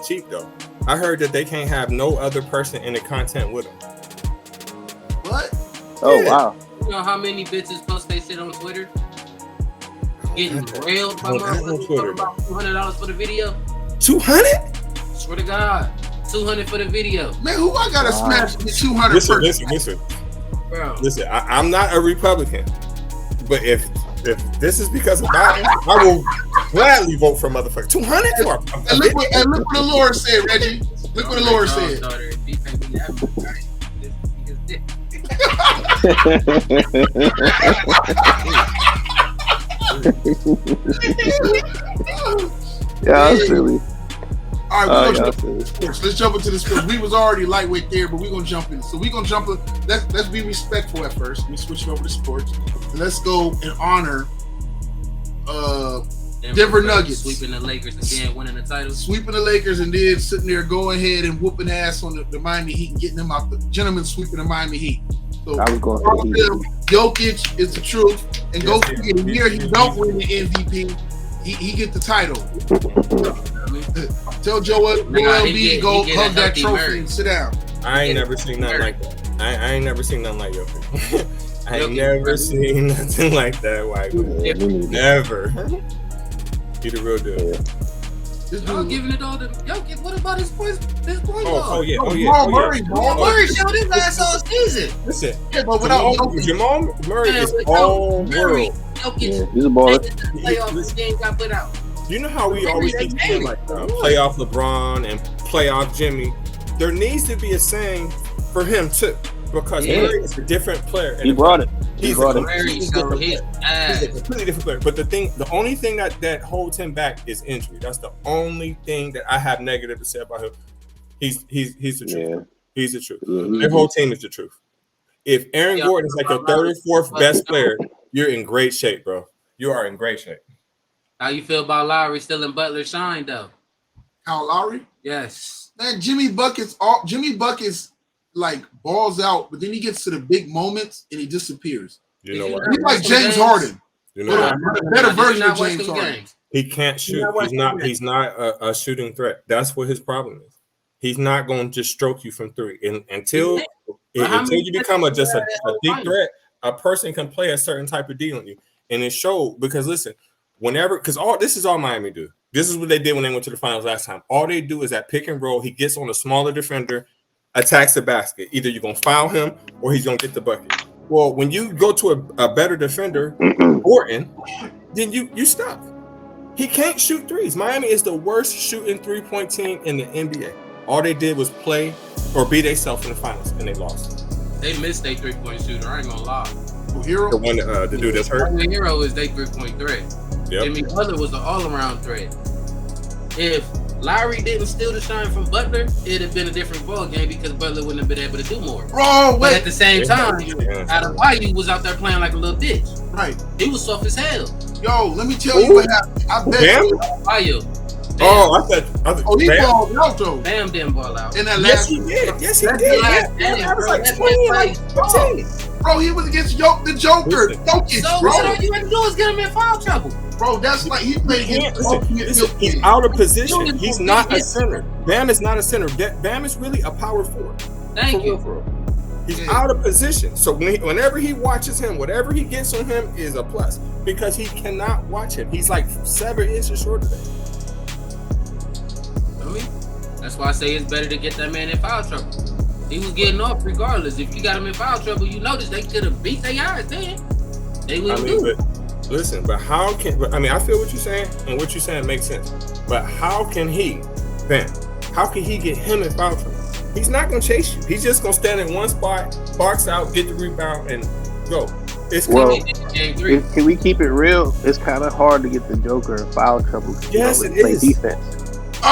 cheap though. I heard that they can't have no other person in the content with them. What? Oh yeah. Wow. You know how many bitches post they shit on Twitter? Getting railed by motherfuckers for about $200 for the video. 200? Swear to God, 200 for the video. Man, who I gotta smash the 200? Listen, bro. Listen, I'm not a Republican, but if this is because of Biden, I will gladly vote for motherfucker. 200 for and look what the Lord said, Reggie. Look what the Lord said. Yeah, silly. All right, let's jump into the sports. We was already lightweight there, but we're gonna jump in. So we're gonna jump in. Let's be respectful at first. We switch over to sports. And let's go and honor Denver Nuggets sweeping the Lakers and then winning the title. Sweeping the Lakers and then sitting there going ahead and whooping ass on the Miami Heat and getting them out. The gentlemen sweeping the Miami Heat. So I was going Jokic is the truth, and go figure the year he don't win the MVP, he get the title. Tell Joel B go hug that trophy and sit down. I ain't never seen nothing like that. I ain't never seen nothing like Jokic. I ain't never seen nothing like that. White man. Never. He the real deal. Y'all giving it all to Jokic. What about his point? Oh yeah. Murray showed his ass all season. Listen, yeah, but without Jamal Murray is all world. Jokic, he's a baller. Playoff game got put out. You know how we always keep saying like playoff LeBron and playoff Jimmy. There needs to be a saying for him too, because Murray is a different player. He brought it. He's a completely different player. But the only thing that holds him back is injury. That's the only thing that I have negative to say about him. He's the truth. Yeah. He's the truth. Mm-hmm. Their whole team is the truth. If Aaron Gordon is like your third or fourth best player, you're in great shape, bro. You are in great shape. How you feel about Lowry still in Butler shine though? How Lowry? Yes. Man, Jimmy Bucket's like balls out, but then he gets to the big moments and he disappears. You know what? He's like James Harden. You know what? A better version of James Harden. He can't shoot. He's not a shooting threat. That's what his problem is. He's not going to just stroke you from three. And until you become just a deep threat, a person can play a certain type of deal on you. And it showed because listen, whenever, because this is all Miami do. This is what they did when they went to the finals last time. All they do is that pick and roll. He gets on a smaller defender, attacks the basket. Either you're gonna foul him or he's gonna get the bucket. Well, when you go to a better defender, Gordon, then you stop. He can't shoot threes. Miami is the worst shooting 3-point team in the NBA. All they did was play or be themselves in the finals, and they lost. They missed their 3-point shooter. I ain't gonna lie. Hero, the one, the dude that's hurt. The Hero is their 3-point threat. Yep. Jimmy Butler was the all-around threat. If Lowry didn't steal the shine from Butler, it'd have been a different ball game because Butler wouldn't have been able to do more. Bro, but at the same time, Adebayo was out there playing like a little bitch. Right. He was soft as hell. Yo, let me tell you what happened. I bet you. Oh, I thought he balled out though. Bam didn't ball out. In that last, he did. Yes, he did. That was like 20, like 15. Bro, he was against the Joker. Jokic, so bro. what all you had to do is get him in foul trouble. Bro, that's like he played he's out of position. He's not a center. Bam is not a center. Bam is really a power forward. Thank you. He's out of position. So whenever he watches him, whatever he gets on him is a plus because he cannot watch him. He's like 7 inches shorter than him. That's why I say it's better to get that man in foul trouble. He was getting off regardless. If you got him in foul trouble, you notice they could have beat their eyes then. They wouldn't do it. Listen, but how can I feel what you're saying, and what you're saying makes sense. But how can he get him in foul trouble? He's not gonna chase you. He's just gonna stand in one spot, box out, get the rebound, and go. Can we keep it real? It's kind of hard to get the Joker in foul trouble. Yes, it is. Defense. But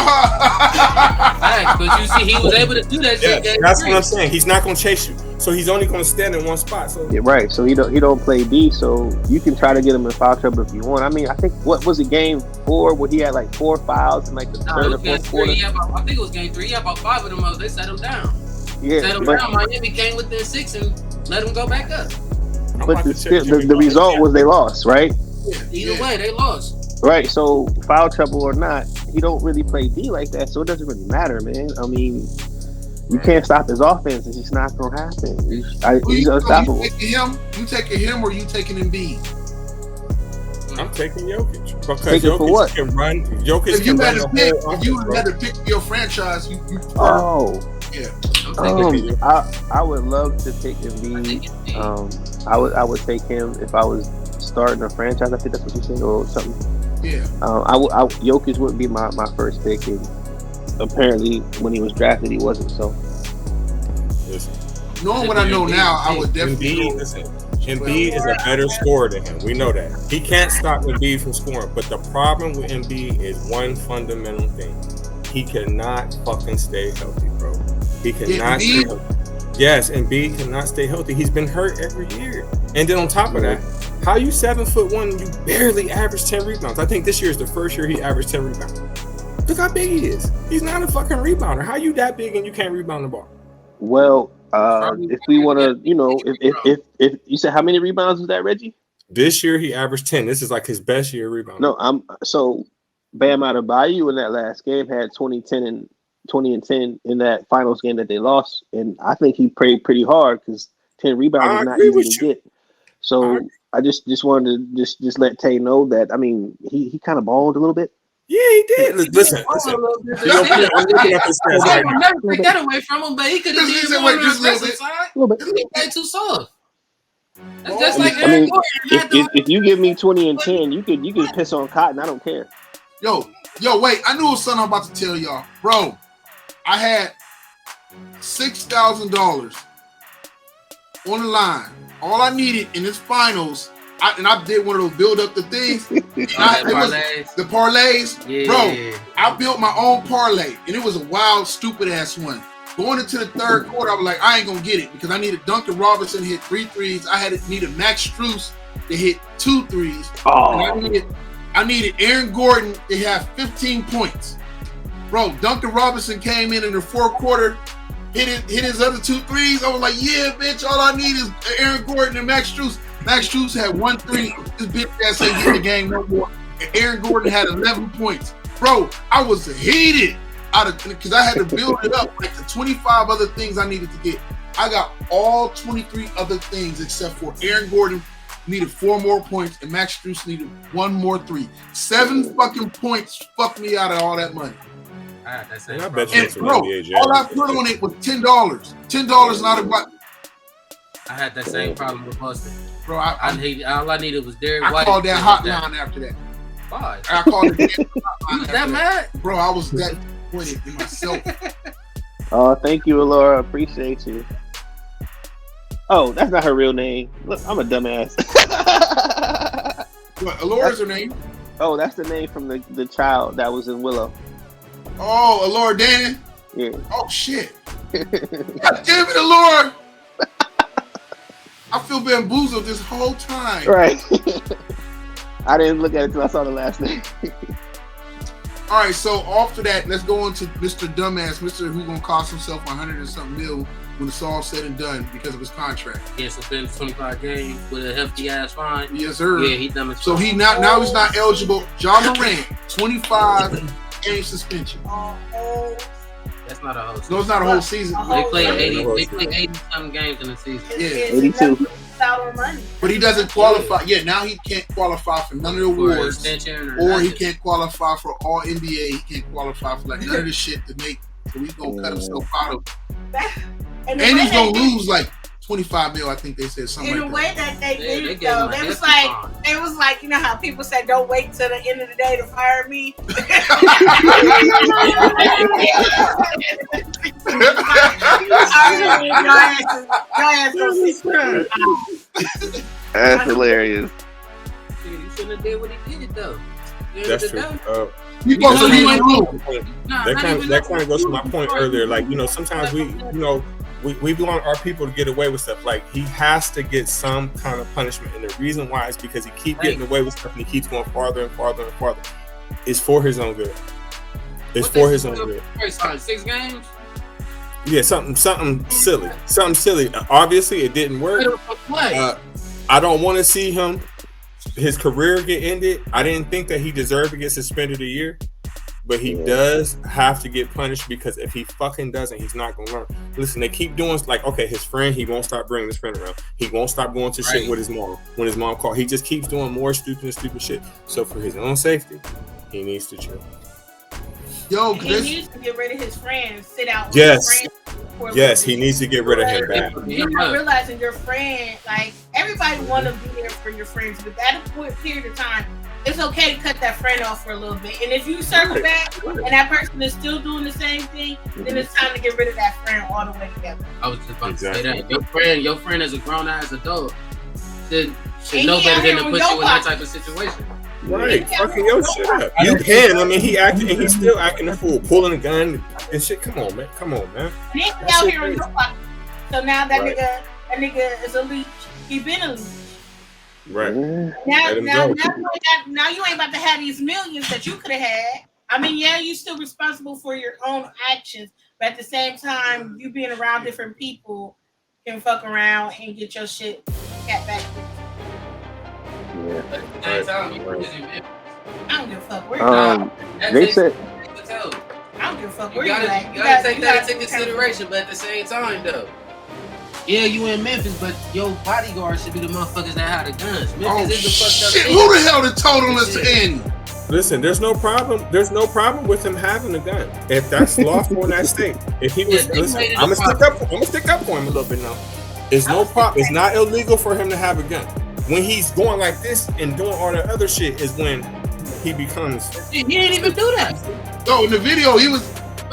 you see, he was able to do that shit. That's what I'm saying. He's not gonna chase you, so he's only gonna stand in one spot. So right. So he don't play D. So you can try to get him in foul trouble if you want. I mean, I think what was it, game 4 where he had like 4 fouls in like the third or fourth quarter? I think it was game 3. He had about 5 of them. They set him down. Yeah, set him down. Miami came within 6 and let him go back up. But the result was they lost, right? Either way, they lost. Right, so foul trouble or not, he don't really play D like that, so it doesn't really matter, man. I mean, you can't stop his offense; it's just not gonna happen. He's unstoppable. You taking him or you taking Embiid? I'm taking Jokic because Jokic can run. Jokic if you can had run to pick, if you had to pick your franchise, you yeah. I would love to take Embiid. I would take him if I was starting a franchise. I think that's what you said, or something. Yeah. Jokic would be my first pick, and apparently when he was drafted, he wasn't. So, listen, knowing what I know now, I would definitely. Embiid is a better scorer than him. We know that. He can't stop Embiid from scoring. But the problem with Embiid is one fundamental thing: he cannot fucking stay healthy, bro. He cannot stay healthy. Yes, Embiid cannot stay healthy. He's been hurt every year, and then on top of that. How you 7'1" and you barely average 10 rebounds? I think this year is the first year he averaged 10 rebounds. Look how big he is. He's not a fucking rebounder. How you that big and you can't rebound the ball? Well, if we want to, if you said how many rebounds was that, Reggie? This year he averaged 10. This is like his best year rebounding. No, Bam Adebayo in that last game had 20 and 10 in that finals game that they lost, and I think he played pretty hard because 10 rebounds is not easy to get. So I just wanted to just let Tay know that. I mean, he kind of balled a little bit. Yeah, he did. Listen. I'm looking at his stats right now. Never take that away from him, but he could have did more on the aggressive side. He played too soft. That's just like Aaron Gordon. If you give me 20 and 10, you could piss on Cotton. I don't care. Yo, wait! I knew it was something I'm about to tell y'all, bro. I had $6,000 on the line. All I needed in this finals, I did one of those build up the things. The parlays, yeah. Bro. I built my own parlay, and it was a wild, stupid ass one. Going into the third quarter, I was like, I ain't gonna get it because I needed Duncan Robinson to hit 3 threes. I needed Max Strus to hit 2 threes. Oh. And I needed Aaron Gordon to have 15 points. Bro, Duncan Robinson came in the fourth quarter. Hit his other 2 threes. I was like, yeah, bitch, all I need is Aaron Gordon and Max Strus. Max Strus had 1 3. This bitch ass ain't getting the game no more. And Aaron Gordon had 11 points. Bro, I was heated because I had to build it up like the 25 other things I needed to get. I got all 23 other things except for Aaron Gordon needed 4 more points, and Max Strus needed 1 more 3. 7 fucking points fucked me out of all that money. I bet you and bro, all I put on it was $10. $10 not a what? I had that same problem with Buster. Bro, all I needed was Derek White. I called that hotline after that. Why? I called it. You was that mad? Bro, I was that disappointed in myself. Oh, thank you, Alora. Appreciate you. Oh, that's not her real name. Look, I'm a dumbass. What, Alora's her name? Oh, that's the name from the child that was in Willow. Oh, Alora Dannon? Yeah. Oh, shit. God damn it, Alora! I feel bamboozled this whole time. Right. I didn't look at it until I saw the last name. All right, so after that, let's go on to Mr. Dumbass, Mr. who's going to cost himself 100 and something mil when it's all said and done because of his contract. Yeah, suspended 25 games with a hefty ass fine. Yes, sir. Yeah, he dumb as So he now he's not eligible. Ja Morant, 25 game suspension. That's not a whole season. No, it's not a whole season. They play 80 something games in the season. Yeah, 82. But he doesn't qualify. Yeah, now he can't qualify for none of the awards, or he can't qualify for All NBA. He can't qualify for like none of the shit to make. So he's gonna cut himself out of. And he's gonna lose like 25 mil. I think they said something. In like the way that they did it, they though, it was like, you know how people say, "Don't wait till the end of the day to fire me." That's hilarious. You shouldn't have did what he did though. That's true. That kind of goes to my point earlier. Like, you know, sometimes we want our people to get away with stuff. Like, he has to get some kind of punishment, and the reason why is because he keeps getting away with stuff and he keeps going farther and farther and farther. It's for his own good. It's for his own good. 6 games. Yeah, something silly. Obviously, it didn't work. I don't want to see his career get ended. I didn't think that he deserved to get suspended a year, but he does have to get punished because if he fucking doesn't, he's not gonna learn. Listen, they keep doing like, okay, his friend, he won't stop bringing his friend around. He won't stop going to shit with his mom when his mom called. He just keeps doing more stupid shit. So for his own safety, he needs to chill. Yo, he needs to get rid of his friends. Sit out with his friends. Yes, he needs to get rid of him back. You're not realizing your friend, like, everybody want to be there for your friends, but at a period of time, it's okay to cut that friend off for a little bit. And if you circle back and that person is still doing the same thing, then it's time to get rid of that friend all the way together. I was just about to say that. Your friend is a grown ass adult should know better than to put you in that type of situation. Right, fucking your shit up. You can. I mean, he's still acting a fool, pulling a gun and shit. Come on, man. He ain't out here in your pocket. So now that nigga is a leech. He been a leech. Right. Now you ain't about to have these millions that you could have had. I mean, yeah, you're still responsible for your own actions, but at the same time, you being around different people can fuck around and get your shit cat back. Yeah. I don't give a fuck where they said. I don't give a fuck where you at. You gotta take that into consideration, but at the same time, though, yeah, you in Memphis, but your bodyguards should be the motherfuckers that have the guns. Memphis is the fucked up. Shit, who the hell did told him this to end? Listen, there's no problem. There's no problem with him having a gun if that's lawful in that state. If he was, listen, I'm gonna stick up for him a little bit now. It's no problem. It's not illegal for him to have a gun. When he's going like this and doing all the other shit is when he becomes. He didn't even do that. No, in the video he was.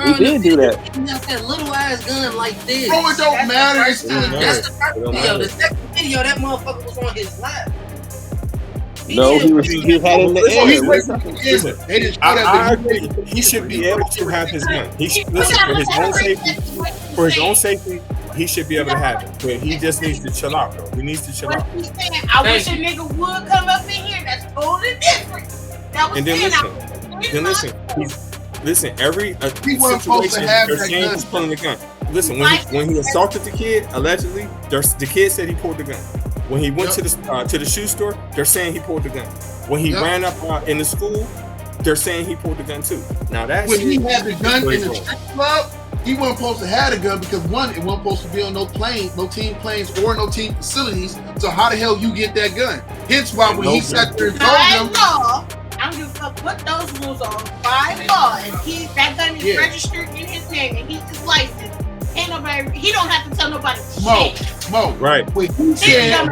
He did do that. He got that little ass gun like this. Bro, it don't matter. That's the first video. The second video, that motherfucker was on his lap. He had in the air. I agree. He should be able to have his gun. He should, listen, for his own safety, he should be able to have it. But he just needs to chill out, bro. He needs to chill out. I wish a nigga would come up in here. That's totally different. That was listen, every situation, they're saying he's pulling the gun. Listen, when he assaulted the kid, allegedly, the kid said he pulled the gun. When he went to the shoe store, they're saying he pulled the gun. When he ran up in the school, they're saying he pulled the gun too. Now that's when he had the gun in the strip club, he wasn't supposed to have a gun because one, it wasn't supposed to be on no plane, no team planes or no team facilities. So how the hell you get that gun? Hence why when he sat there and told them, I don't give a fuck what those rules are. By law, if that gun is registered in his name and he's his license, ain't nobody. He don't have to tell nobody. Mo, right? What he said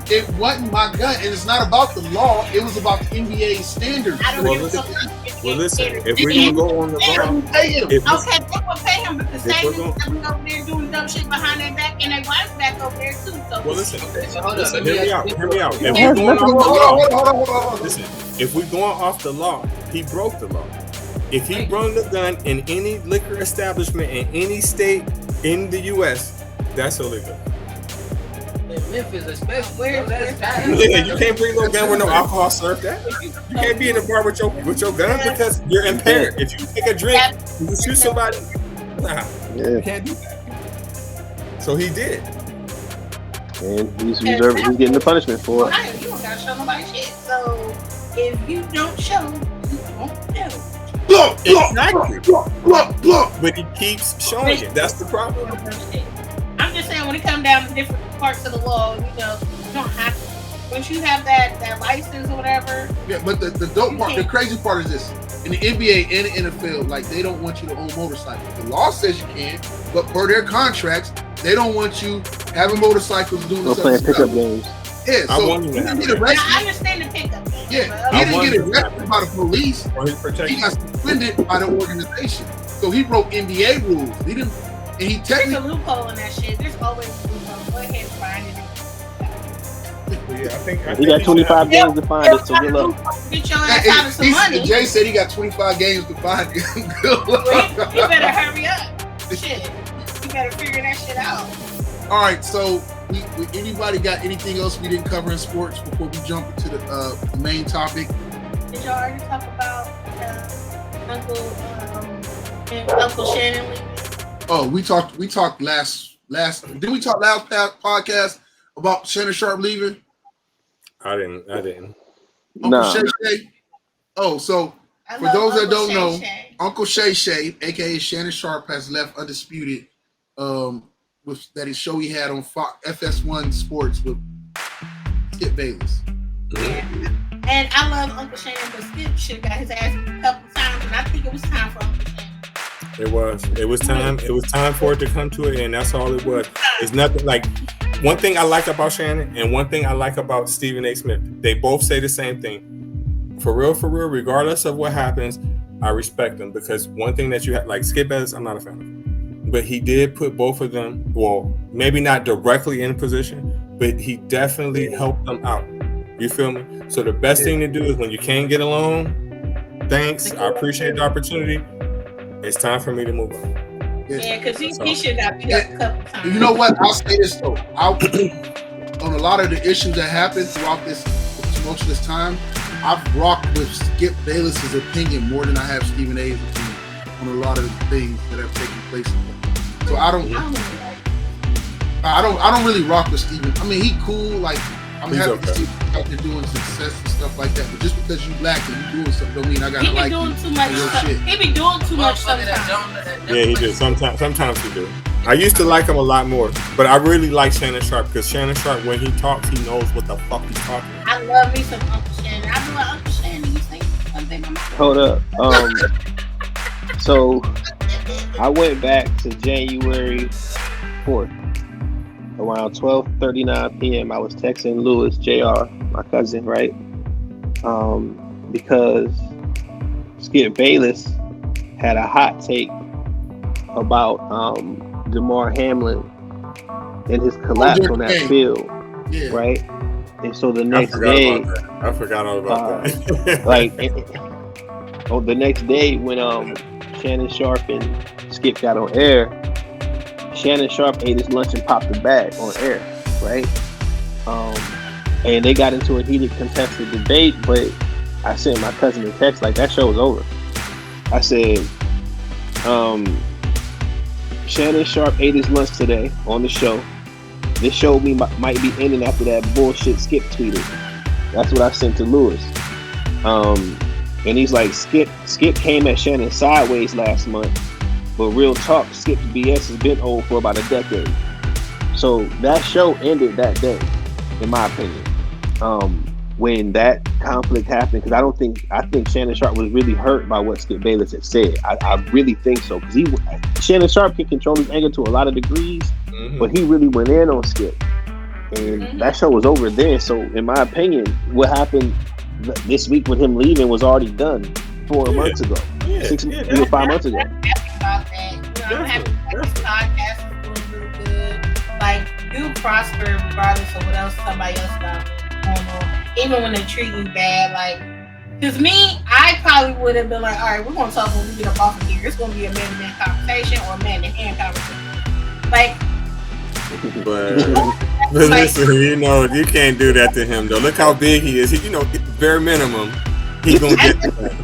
it wasn't my gun, and it's not about the law. It was about the NBA standards. Well, listen. If we don't go on the law, they will pay him, but the same people over there doing dumb shit behind their back, and their wives back over there too. So well, listen. Hear me out. If we going off the law, listen. If we going off the law, he broke the law. If he brung the gun in any liquor establishment in any state in the U.S., that's illegal. In Memphis, especially. You can't bring no gun with no alcohol served at. You can't be in the bar with your gun because you're impaired. If you take a drink, you shoot somebody. You can't do that. So he did. And he's getting the punishment for it. You don't gotta show nobody shit. So if you don't show, you won't know. Exactly. But he keeps showing it. That's the problem. I'm just saying when it comes down to different parts of the law, you don't have to. Once you have that license or whatever. Yeah, but the dope part, the crazy part is this. In the NBA and the NFL, like they don't want you to own motorcycles. The law says you can, but per their contracts, they don't want you having motorcycles doing this playing pickup games. Yeah, so he didn't get arrested. I understand the pickup. Yeah, he didn't get arrested by the police. He got suspended by the organization. So he broke NBA rules. He didn't, and he technically. There's a loophole in that shit. There's always a loophole. Go ahead and find it. I think he got 25 games to find it, so good luck. Get your ass out of some money. Jay said he got 25 games to find it. Good luck. Well, you better hurry up. Shit. You better figure that shit out. All right, so anybody got anything else we didn't cover in sports before we jump into the main topic? Did y'all already talk about Uncle Shannon leaving? Oh, we talked last. Did we talk last podcast about Shannon Sharp leaving? I didn't. Uncle Shay. Oh, so for those that don't know, Uncle Shay, aka Shannon Sharp, has left Undisputed. With that show he had on Fox FS1 Sports with Skip Bayless. Yeah. And I love Uncle Shannon, but Skip should have got his ass a couple times, and I think it was time for Uncle Shannon. It was time. It was time for it to come to it, and that's all it was. It's nothing like one thing I like about Shannon and one thing I like about Stephen A. Smith. They both say the same thing. For real, regardless of what happens, I respect them because one thing that you have, like Skip Bayless, I'm not a fan of him. But he did put both of them, well, maybe not directly in position, but he definitely helped them out. You feel me? So the best thing to do is when you can't get along, thanks, I appreciate the opportunity. It's time for me to move on. Yeah, because he should have got a couple times. You know what? I'll say this though. On a lot of the issues that happened throughout most of this time, I've rocked with Skip Bayless's opinion more than I have Stephen A's opinion on a lot of the things that have taken place. So I don't really rock with Steven. I mean, he cool. Like I'm happy to see him out there doing success and stuff like that. But just because you black and you doing something don't mean I gotta like you. He be doing too much sometimes. Yeah, he do. Sometimes he do. I used to like him a lot more, but I really like Shannon Sharp because Shannon Sharp, when he talks, he knows what the fuck he's talking about. I love me some Uncle Shannon. I be like, Uncle Shannon, you say something? Hold up. So I went back to January 4th. Around 12:39 p.m. I was texting Lewis, JR, my cousin, right? Because Skip Bayless had a hot take about DeMar Hamlin and his collapse on that field, right? And so the next day, I forgot all about that. On the next day when Shannon Sharp and Skip got on air, Shannon Sharp ate his lunch and popped the bag on air, right? And they got into a heated contested debate, but I sent my cousin a text like that show was over. I said, Shannon Sharp ate his lunch today on the show. This show might be ending after that bullshit Skip tweeted. That's what I sent to Lewis. And he's like, Skip came at Shannon sideways last month But real talk, Skip's BS has been old for about a decade. So that show ended that day, in my opinion. When that conflict happened, because I think Shannon Sharp was really hurt by what Skip Bayless had said. I really think so, because Shannon Sharp can control his anger to a lot of degrees, but he really went in on Skip, and that show was over then. So in my opinion, what happened this week with him leaving was already done 4 months ago, 5 months ago. I'm happy about that. I'm happy that this podcast is doing really good. Like, you prosper regardless of what else somebody else got going on. Even when they treat you bad, like, because me, I probably would have been like, all right, we're going to talk when we get up off of here. It's going to be a man-to-man conversation or a man-to-hand conversation. Like, but listen, you can't do that to him, though. Look how big he is. He, bare minimum, he's going to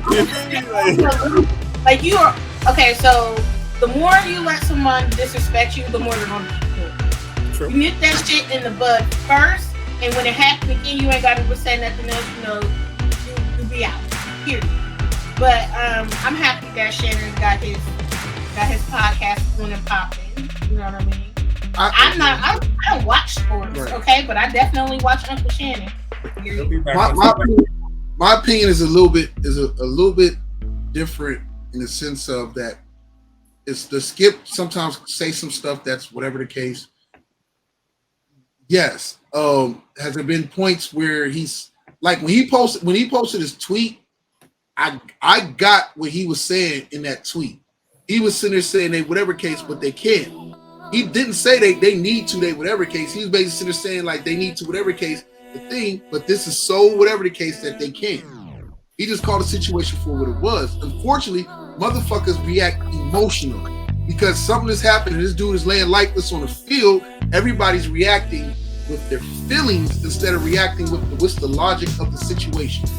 get like, you are, okay, so the more you let someone disrespect you, the more they're going to keep doing it. True. You nip that shit in the bud first. And when it happens again, you ain't got to say nothing else. You be out. Period. But I'm happy that Shannon got his podcast on and popping. You know what I mean? I don't watch sports, right. Okay, but I definitely watch Uncle Shannon. My opinion is a little bit different in the sense of that it's the Skip sometimes say some stuff that's whatever the case. Yes. Has there been points where he's like when he posted his tweet, I got what he was saying in that tweet. He was sitting there saying they whatever case, but they can't. He didn't say they need to, they whatever case. He was basically sitting there saying like they need to whatever case the thing, but this is so whatever the case that they can't. He just called the situation for what it was. Unfortunately, motherfuckers react emotionally because something has happened and this dude is laying lifeless on the field. Everybody's reacting with their feelings instead of reacting with what's the logic of the situation.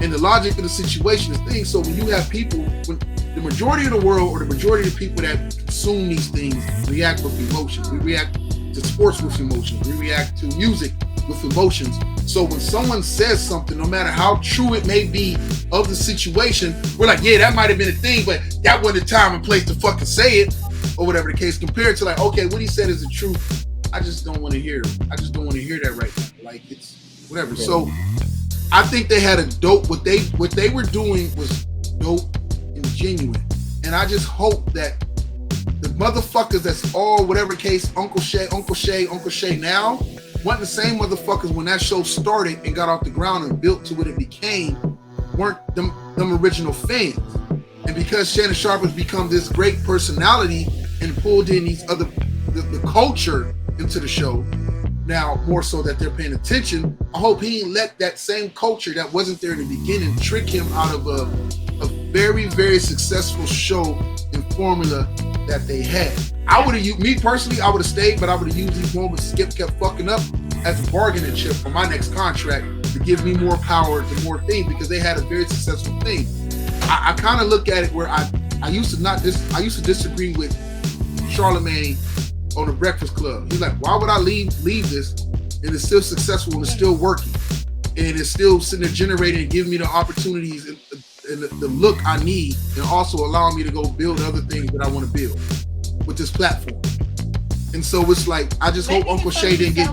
And the logic of the situation is things. So when you have people, when the majority of the world or the majority of the people that consume these things react with emotions. We react to sports with emotions. We react to music with emotions. So when someone says something, no matter how true it may be of the situation, we're like, yeah, that might have been a thing, but that wasn't the time and place to fucking say it, or whatever the case, compared to like, okay, what he said is the truth. I just don't want to hear it. I just don't want to hear that right now. Like, it's whatever. So I think they had a dope, what they were doing was dope and genuine. And I just hope that the motherfuckers that's all whatever case, Uncle Shay now, weren't the same motherfuckers when that show started and got off the ground and built to what it became, weren't them original fans. And because Shannon Sharp has become this great personality and pulled in these other, the culture into the show, now more so that they're paying attention, I hope he didn't let that same culture that wasn't there in the beginning trick him out of a very, very successful show and formula that they had. I would have used, me personally, I would have stayed, but I would have used these moments Skip kept fucking up as a bargaining chip for my next contract to give me more power to more things because they had a very successful thing. I kind of look at it where I used to disagree with Charlemagne on the Breakfast Club. He's like, why would I leave this and it's still successful and it's still working and it's still sitting there generating and giving me the opportunities and the look I need and also allowing me to go build other things that I want to build with this platform. And so it's like, I just hope Uncle Shay didn't get...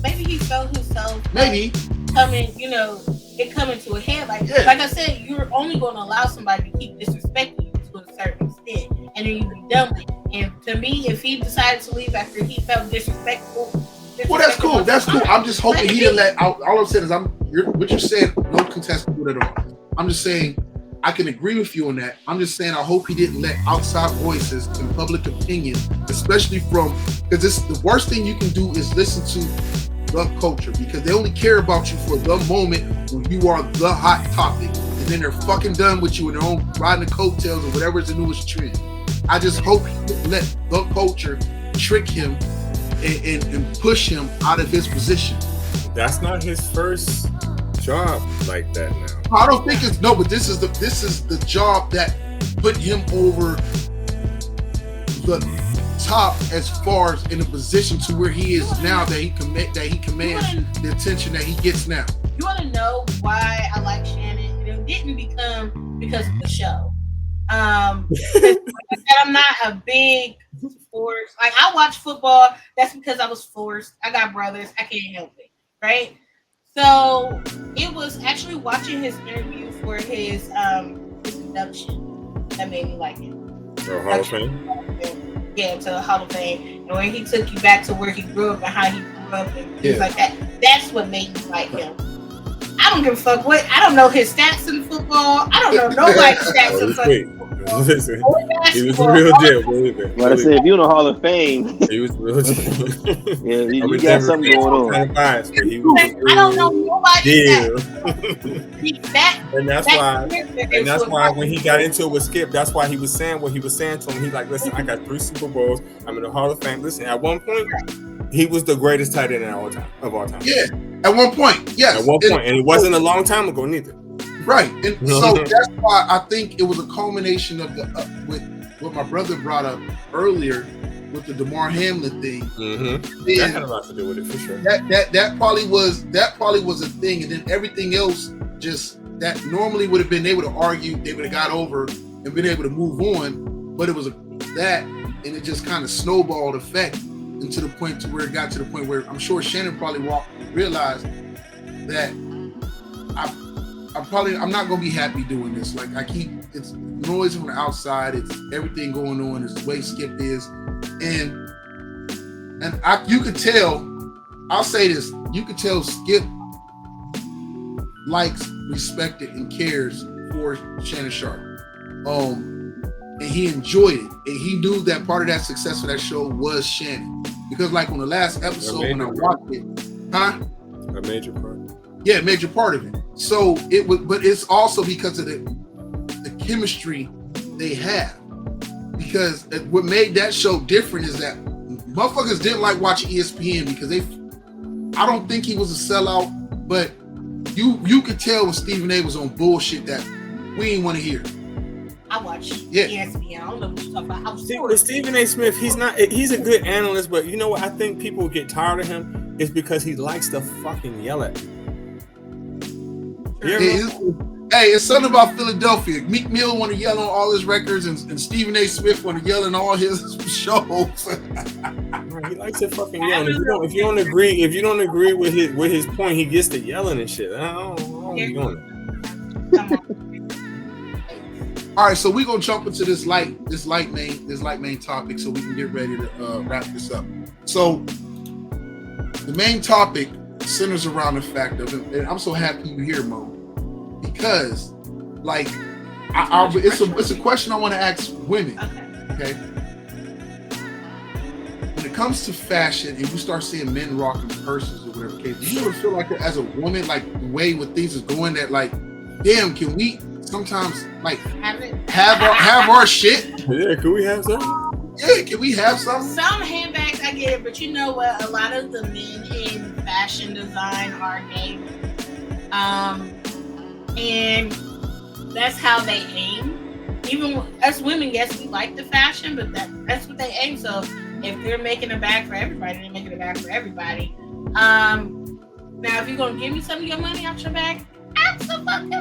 Maybe he felt himself maybe coming to a head. Like I said, you're only going to allow somebody to keep disrespecting you to a certain extent and then you be done with it. And to me, if he decided to leave after he felt disrespectful, well, that's cool. I'm just hoping he didn't let out. All I'm saying is what you're saying, no contestant with it at all. I'm just saying I can agree with you on that. I'm just saying I hope he didn't let outside voices and public opinion, especially because the worst thing you can do is listen to the culture because they only care about you for the moment when you are the hot topic, and then they're fucking done with you and they're on riding the coattails or whatever is the newest trend. I just hope he didn't let the culture trick him and push him out of his position. That's not his first job like that now. I don't think it's but this is the job that put him over the top as far as in a position to where he is now that he commands the attention that he gets now. You want to know why I like Shannon? It didn't become because of the show. I'm not a big sports. Like I watch football. That's because I was forced. I got brothers. I can't help it. Right. So it was actually watching his interview for his induction that made me like him. Hall of Fame. Yeah, to the Hall of Fame, and when he took you back to where he grew up and how he grew up and things like that. That's what made me like him. I don't give a fuck what. I don't know his stats in football. I don't know nobody's stats in football. Listen, he was a real deal, believe it. But I said, if you're in the Hall of Fame, he was real deal. Yeah, you got something going on. I don't know nobody. And that's why when he got into it with Skip, that's why he was saying what he was saying to him. He's like, listen, I got 3 Super Bowls. I'm in the Hall of Fame. Listen, at one point, he was the greatest tight end of all time. Yeah, at one point, yes. At one point, and it wasn't a long time ago neither. Right, and so that's why I think it was a culmination of with what my brother brought up earlier with the DeMar Hamlin thing. Mm-hmm. That had a lot to do with it for sure. That probably was a thing, and then everything else just that normally would have been they would have argued, they would have got over and been able to move on, but it was that, and it just kind of snowballed effect and to the point to where it got to the point where I'm sure Shannon probably realized that I'm not gonna be happy doing this. Like it's noise from the outside, it's everything going on, it's the way Skip is, and you could tell. I'll say this: you could tell Skip likes, respected, and cares for Shannon Sharpe. And he enjoyed it, and he knew that part of that success of that show was Shannon, because like on the last episode when I watched it, a major part. Yeah, major part of it. So it was, but it's also because of the chemistry they have. Because what made that show different is that motherfuckers didn't like watching ESPN because I don't think he was a sellout, but you could tell when Stephen A was on bullshit that we didn't want to hear. I watch ESPN. I don't know what you're talking about. With Stephen A. Smith, he's a good analyst, but you know what? I think people get tired of him is because he likes to fucking yell at me. Hey, it's something about Philadelphia. Meek Mill want to yell on all his records, and Stephen A. Smith want to yell in all his shows. He likes to fucking yell. If you don't agree with his point, he gets to yelling and shit. I don't be doing it. All right, so we're gonna jump into this light main topic, so we can get ready to wrap this up. So the main topic centers around the fact of, and I'm so happy you're here, Mo, because like it's a question I want to ask women. Okay. When it comes to fashion and you start seeing men rocking purses or whatever case, do you ever feel like as a woman, like the way what things is going, that like, damn, can we sometimes like have our shit? Yeah, can we have some? Yeah, can we have some? Some handbags, I get it, but you know what? A lot of the men in fashion design are gay. And that's how they aim. Even us women, yes, we like the fashion, but that's what they aim. So if they're making a bag for everybody, they're making a bag for everybody. Now, if you're going to give me some of your money out your bag, absolutely.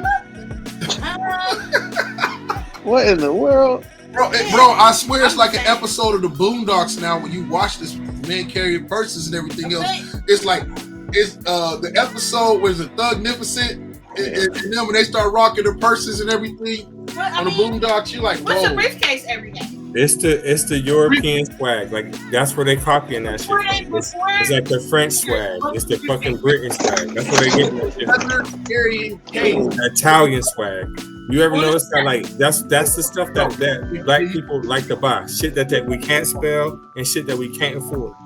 What in the world? Bro, I swear it's like an episode of the Boondocks now when you watch this man carrying purses and everything else. It's like, it's the episode where the Thugnificent and then when they start rocking their purses and everything on the Boondocks, you're like, what's a briefcase every day? It's the European swag. Like, that's where they copying that shit. It's like the French swag. It's the fucking British swag. That's where they getting that shit. Italian swag. You ever notice that? Like, that's the stuff that black people like to buy. Shit that we can't spell and shit that we can't afford.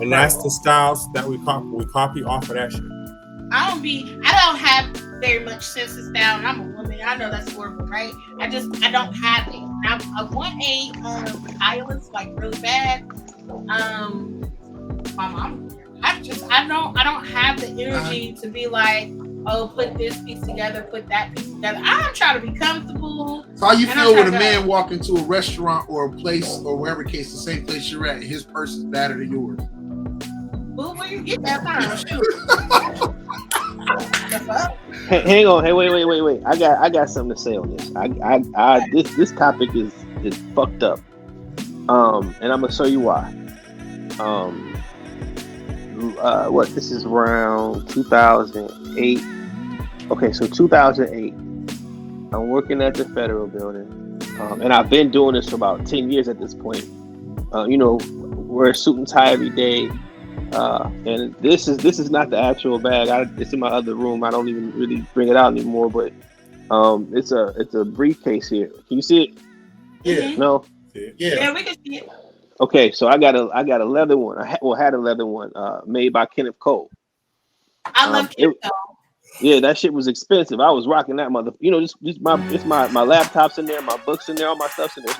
And that's the styles that we copy. We copy off of that shit. I don't have very much sense of style, and I'm a woman. I know that's horrible, right? I don't have it. I want a stylist like really bad. My mom. I don't have the energy to be like, oh, put this piece together, put that piece together. I'm trying to be comfortable. So how you feel when a man walk into a restaurant or a place or wherever case, the same place you're at, and his purse is better than yours? Well, where you get that from? Hang on. Hey, wait. I got something to say on this. This topic is fucked up. And I'm gonna show you why. This is around 2008. Okay, so 2008. I'm working at the federal building, and I've been doing this for about 10 years at this point. Wear a suit and tie every day. And this is not the actual bag. It's in my other room. I don't even really bring it out anymore. But it's a briefcase here. Can you see it? Yeah. No. Yeah, we can see it. Okay, so I got a leather one. I had a leather one made by Kenneth Cole. I love Kenneth Cole. Yeah, that shit was expensive. I was rocking that mother. Just my laptops in there, my books in there, all my stuff's in there.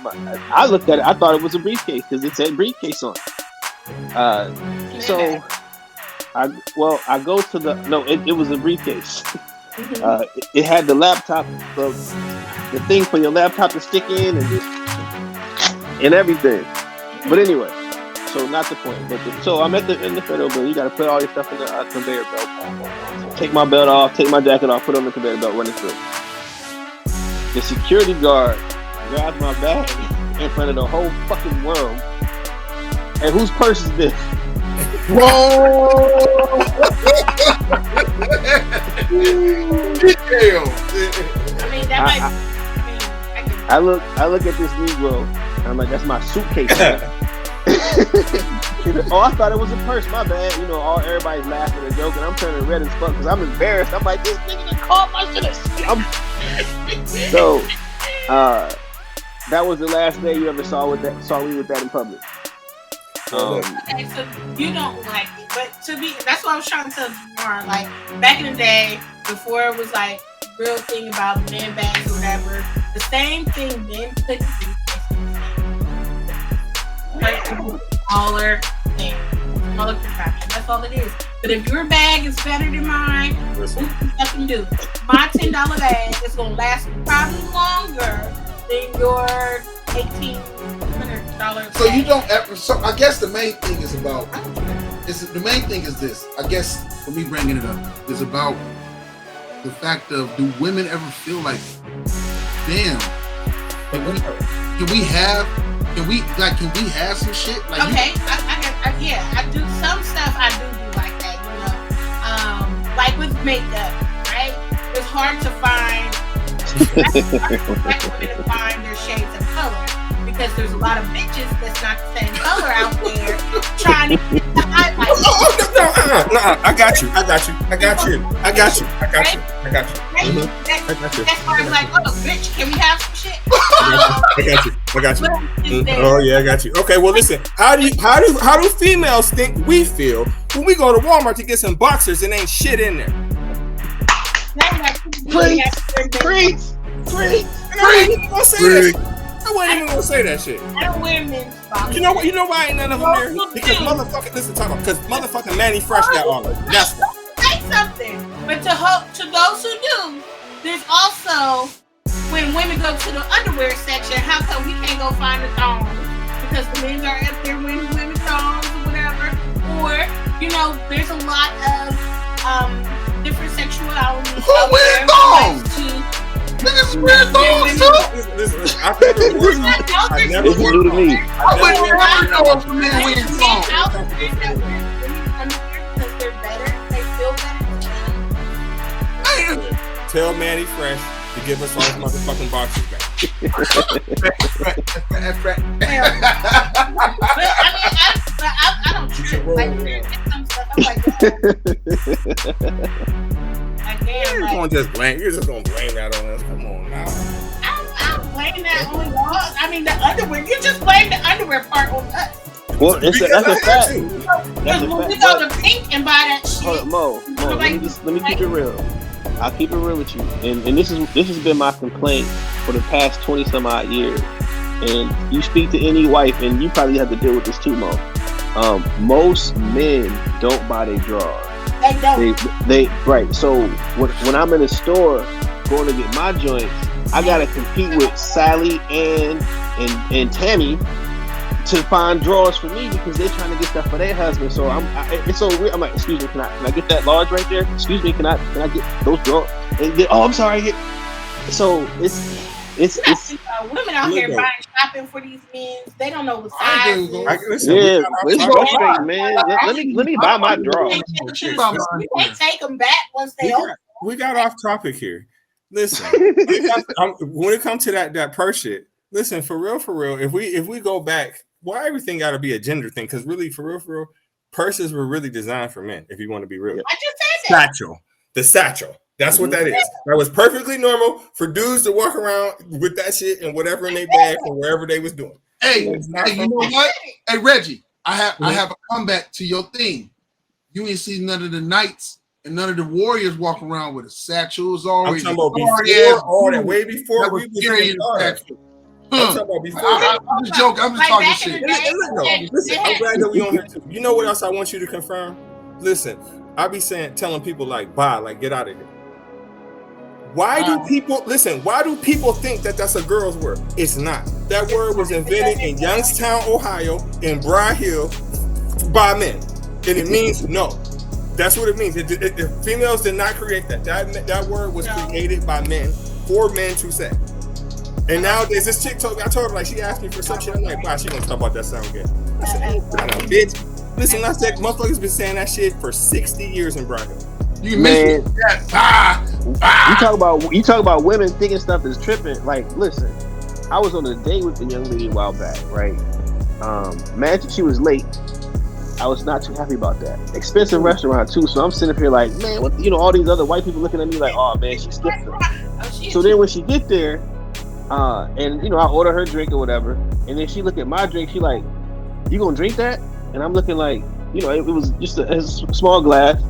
I looked at it. I thought it was a briefcase because it said briefcase on it. So I go to it was a briefcase. It had the laptop, the thing for your laptop to stick in and everything. But anyway, so not the point. So I'm in the federal building. You got to put all your stuff in the conveyor belt. Take my belt off, take my jacket off, put it on the conveyor belt, run it through. The security guard grabs my bag in front of the whole fucking world. And whose purse is this? Whoa! I look at this Negro. And I'm like, that's my suitcase. Oh, I thought it was a purse. My bad. Everybody's laughing and joking. I'm turning red as fuck because I'm embarrassed. I'm like, this nigga done called my shit. So, that was the last day you ever saw me with that in public. Okay, so you don't like it, but that's what I was trying to tell you more. Like back in the day, before it was like real thing about man bags or whatever, the same thing men could do. Smaller thing, smaller contraption. That's all it is. But if your bag is better than mine, what can you fucking do? My $10 bag is gonna last probably longer than your $1,800. So you don't ever. So I guess the main thing is about. The main thing is this. I guess for me bringing it up is about the fact of, do women ever feel like, damn, can we have some shit? Like, okay, I do some stuff. I do like that, like with makeup, right? It's hard to find. To find their shades of color because there's a lot of bitches that's not the same color out there trying to get the highlight. I got you. Right? That's why I'm like, oh, bitch, can we have some shit? I got you. Oh yeah, I got you. Okay, well listen, how do females think we feel when we go to Walmart to get some boxers and ain't shit in there? Preach. I wasn't even gonna say that shit. I don't wear men's boxers. You know why ain't none of them there? Because motherfucking Manny Fresh got on it. That's why. Say something. But to those who do, there's also when women go to the underwear section, how come we can't go find the thongs? Because the men are up there wearing women's thongs or whatever. Or, there's a lot of different sexuality. Who wears thongs? Niggas wear thongs too? I've never It's new to me. I wouldn't wear thongs for men wearing thongs. Because they're better. They feel better. Tell Manny Fresh to give us all his motherfucking boxes back. I don't trip. Like, some stuff. I'm like, You're just gonna blame that on us. Come on now. I'm blaming that on y'all. I mean, the underwear. You just blame the underwear part on us. Well, that's a fact. Because when we go to Pink and buy that shit. Hold on, Mo, let me keep it real. I'll keep it real with you. And this has been my complaint for the past 20 some odd years. And you speak to any wife, and you probably have to deal with this too, Mo. Most men don't buy their drawers. They don't. They right. So when I'm in a store going to get my joints, I gotta compete with Sally and Tammy to find drawers for me because they're trying to get stuff for their husband. So it's so weird. I'm like, excuse me, can I get that large right there? Excuse me, can I get those drawers? And then, I'm sorry. So it's women out here buying shopping for these men. They don't know what size. Let's go straight, man. Let me buy my drawers. You can't take them back once they open. We got off topic here. Listen, when it comes to that purse shit, listen, for real, if we go back, why everything got to be a gender thing? Because really, for real, purses were really designed for men. If you want to be real, I just said that. The satchel. That's what that is. That was perfectly normal for dudes to walk around with that shit and whatever in their bag or wherever they was doing. Hey, you know what? Hey, Reggie, I have a comeback to your thing. You ain't seen none of the knights and none of the warriors walk around with a satchel. It was always I'm talking about before all that, way before we was carrying satchel. I'm talking about before. I'm just joking. I'm just talking shit. Listen, I'm glad that we on here too. You know what else I want you to confirm? Listen, I be telling people like, bye, like get out of here. Why do people think that that's a girl's word? It's not. That word was invented in Youngstown, Ohio, in Bry Hill by men. And it means no. That's what it means. Females did not create that. That word was created by men, for men to say. And nowadays, this chick told me, I told her, like, she asked me for some shit. I'm like, wow, she gonna talk about that sound again. I said, hey, bitch. Listen, I said, motherfuckers been saying that shit for 60 years in Bry Hill. You missed that. You talk about women thinking stuff is tripping. Like, listen, I was on a date with a young lady a while back, right? Imagine she was late. I was not too happy about that. Expensive restaurant too, so I'm sitting up here like, man, what? All these other white people looking at me like, oh man, she skipped her. So then when she get there, and I order her drink or whatever, and then she look at my drink, she like, you gonna drink that? And I'm looking like, it was just a small glass.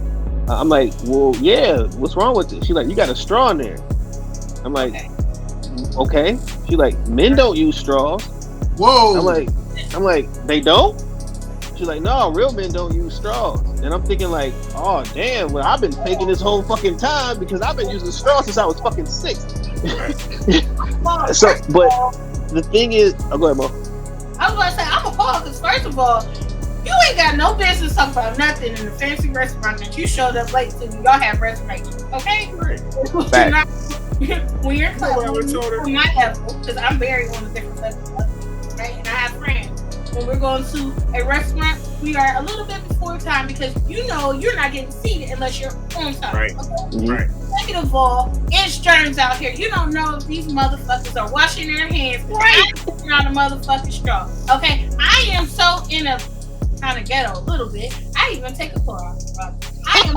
I'm like, well, yeah, what's wrong with it? She like, you got a straw in there. I'm like, okay. She like, men don't use straws. Whoa. I'm like, they don't? She's like, no, real men don't use straws. And I'm thinking like, oh damn, well I've been taking this whole fucking time because I've been using straws since I was fucking 6. So, but the thing is, go ahead, Mo. I was gonna say, I'm appalled because first of all, you ain't got no business talking about nothing in the fancy restaurant that you showed up late to. Y'all have reservations, okay? When you're on my level, because I'm very on a different level, right? And I have friends. When we're going to a restaurant, we are a little bit before time because you're not getting seated unless you're on time. Right. Okay? Right. Second of all, it's germs out here. You don't know if these motherfuckers are washing their hands. Right. On a motherfucking straw. Okay. I am so in a kind of ghetto a little bit. I even take a claw off. I am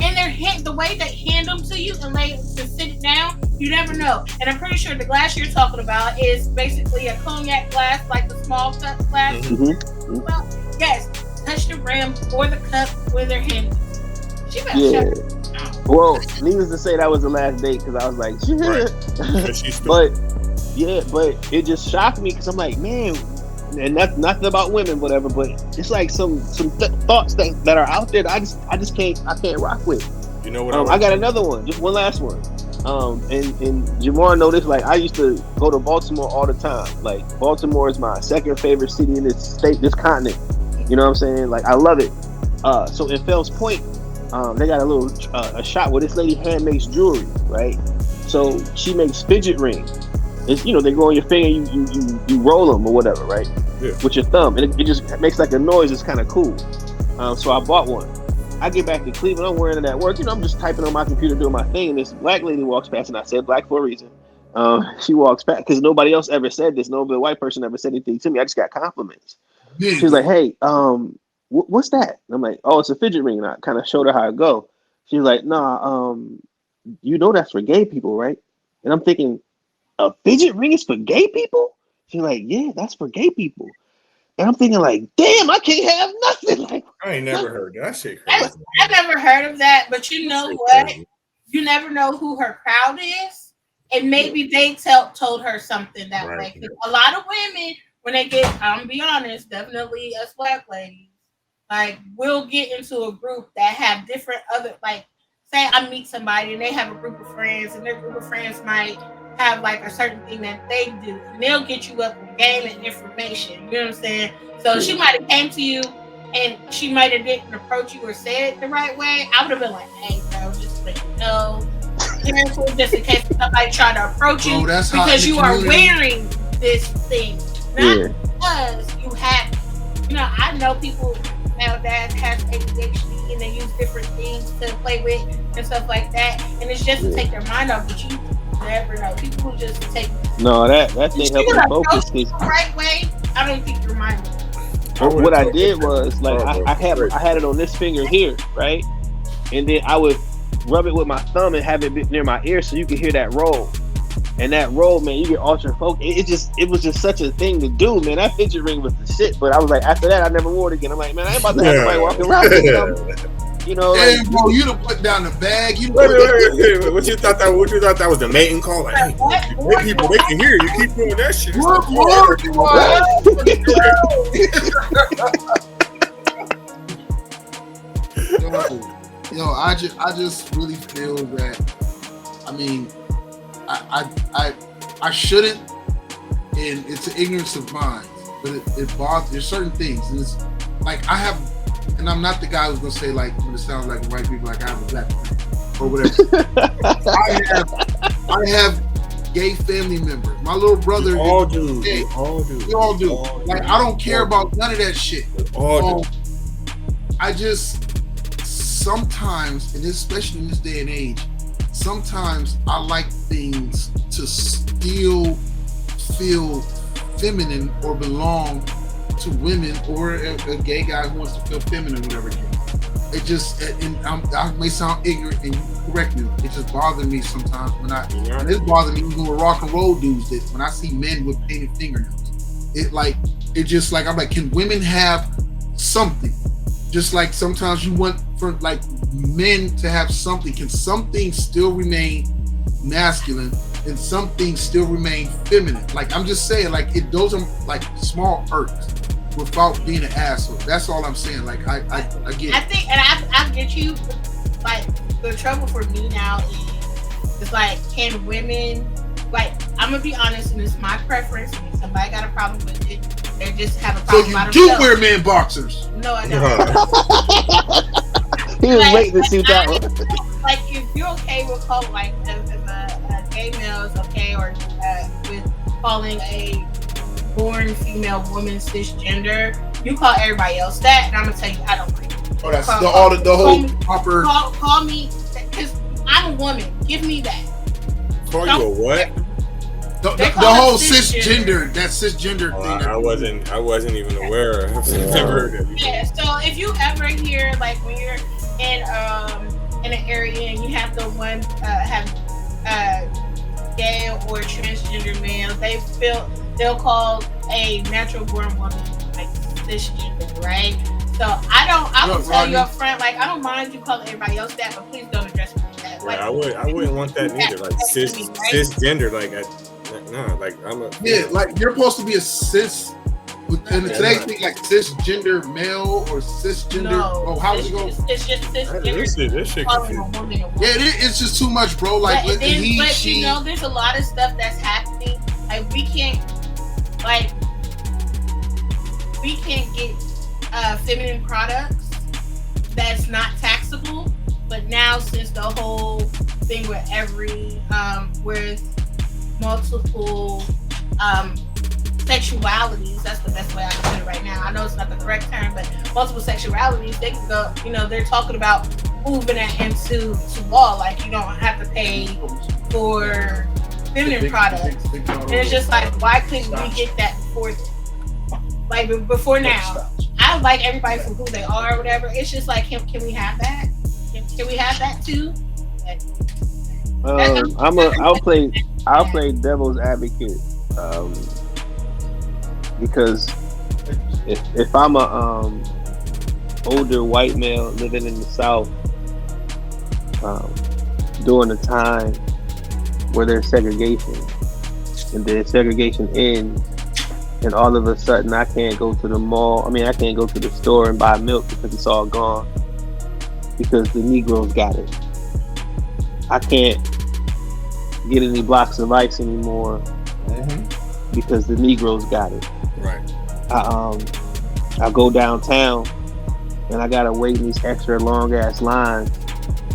and the way they hand them to you and lay to sit it down, you never know. And I'm pretty sure the glass you're talking about is basically a cognac glass, like the small cup glass. Mm-hmm. Well, yes, touch the rim or the cup with their hand. She better shut up. Well, needless to say, that was the last date because I was like, but it just shocked me because I'm like, man. And nothing about women, whatever, but it's like some thoughts that are out there that I can't rock with. You know what? I got another one, just one last one. And Jamar know this. Like I used to go to Baltimore all the time. Like Baltimore is my second favorite city in this state, this continent. You know what I'm saying? Like I love it. So in Fells Point, they got a little a shop where this lady hand makes jewelry, right? So she makes fidget rings. It's, they go on your finger, you roll them or whatever, right? Yeah. With your thumb, and it just makes like a noise. It's kind of cool. So I bought one. I get back to Cleveland. I'm wearing it at work. I'm just typing on my computer, doing my thing, and this black lady walks past, and I said black for a reason. She walks past because nobody else ever said this. No white person ever said anything to me. I just got compliments. Yeah. She's like, "Hey, what's that?" And I'm like, "Oh, it's a fidget ring." And I kind of showed her how it go. She's like, "Nah, that's for gay people, right?" And I'm thinking, a fidget ring is for gay people? She's like, yeah, that's for gay people. And I'm thinking like, damn, I can't have nothing. Like, I ain't never heard that shit crazy. I've never heard of that, but you know what? Crazy. You never know who her crowd is. And maybe they told her something that way. A lot of women, when they get, I'm gonna be honest, definitely us black ladies, like we'll get into a group that have different other, like say I meet somebody and they have a group of friends and their group of friends might have like a certain thing that they do, and they'll get you up and gain information. You know what I'm saying? So she might have came to you, and she might have didn't approach you or say it the right way. I would have been like, "Hey, bro, just let you know, careful, just in case somebody try to approach you because you are wearing this thing, not because you have." You know, I know people now that has ADHD and they use different things to play with and stuff like that, and it's just to take their mind off. But you never know. People who just take that thing help you focus. The right way, I don't think your mind. What I did was like I had it on this finger here, right, and then I would rub it with my thumb and have it near my ear so you can hear that roll. And that roll, man, you get ultra focus. It was just such a thing to do, man. That fidget ring was the shit. But I was like, after that, I never wore it again. I'm like, man, I ain't about to have somebody walking around with them. You know, hey, bro, you done put down the bag. Wait. What you thought that was the mating call? Like, hey, people, they can hear you. Keep doing that shit. I just really feel that. I mean, I shouldn't, and it's an ignorance of mine, but it bothers. There's certain things, and it's like I have, and I'm not the guy who's gonna say like when it sounds like white people, like I have a black friend or whatever. I have gay family members. My little brother, we all do. We all do. Like I don't care about none of that shit. I just sometimes, and especially in this day and age, sometimes I like things to still feel feminine or belong to women, or a gay guy who wants to feel feminine, whatever it is. It just, and I may sound ignorant, and you correct me, it just bothers me sometimes and it bothers me even with rock and roll dudes, that when I see men with painted fingernails, I'm like, can women have something? Just like sometimes you want for like men to have something. Can something still remain masculine and something still remain feminine? Like I'm just saying, like those are like small irks without being an asshole. That's all I'm saying. Like I get it. I think, and I get you. Like the trouble for me now is like, can women, like, I'm gonna be honest, and it's my preference, and if somebody got a problem with it, they just have a problem. So you do wear men boxers? No, I don't. He was waiting to see that one. Like, if you're okay with calling, like, as a gay male is okay, or with calling a born female woman cisgender, you call everybody else that, and I'm gonna tell you, I don't like it. Oh, that's the whole proper. Call me, because I'm a woman. Give me that. Call you a what? The whole cisgender, that cisgender thing. I wasn't even aware of. Never heard of it. Yeah. So if you ever hear, like, when you're in an area and you have the one have gay or transgender male, they'll call a natural born woman like cisgender, right? So I will tell you up front, like, I don't mind you calling everybody else that, but please don't address me like that. Like, I wouldn't want that neither. Like cisgender, like I'm a like you're supposed to be a cis. And today think like cisgender male or cisgender. No, how's it go? It's just cisgender. This shit confusing. It's just too much, bro. Like, but you know, there's a lot of stuff that's happening. Like we can't get feminine products that's not taxable. But now, since the whole thing with with multiple sexualities, that's the best way I can put it right now. I know it's not the correct term, but multiple sexualities, they can go, you know, they're talking about moving it into law. Like, you don't have to pay for feminine products. And it's just like, why couldn't we get that before then? Like, before now? I like everybody for who they are or whatever. It's just like, can we have that? Can we have that too? I'll play devil's advocate, because if I'm a older white male living in the South, during a time where there's segregation, and then segregation ends, and all of a sudden I can't go to the mall. I mean, I can't go to the store and buy milk because it's all gone because the Negroes got it. I can't get any blocks of ice anymore because the Negroes got it. Right. I go downtown and I gotta wait in these extra long ass lines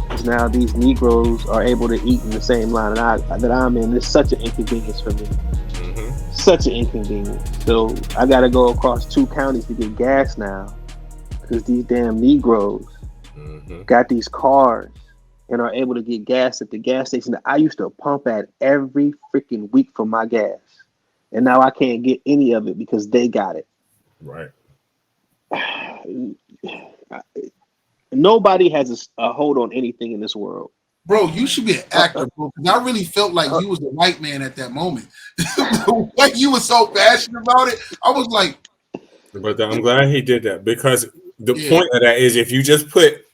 because now these Negroes are able to eat in the same line that I'm in. It's such an inconvenience for me. Such an inconvenience. So I gotta go across 2 counties to get gas now because these damn Negroes got these cars and are able to get gas at the gas station that I used to pump at every freaking week for my gas. And now I can't get any of it because they got it. Right. Nobody has a hold on anything in this world. Bro, you should be an actor, bro. Because I really felt like you was the white man at that moment. Like you were so passionate about it. I was like, but I'm glad he did that because the point of that is if you just put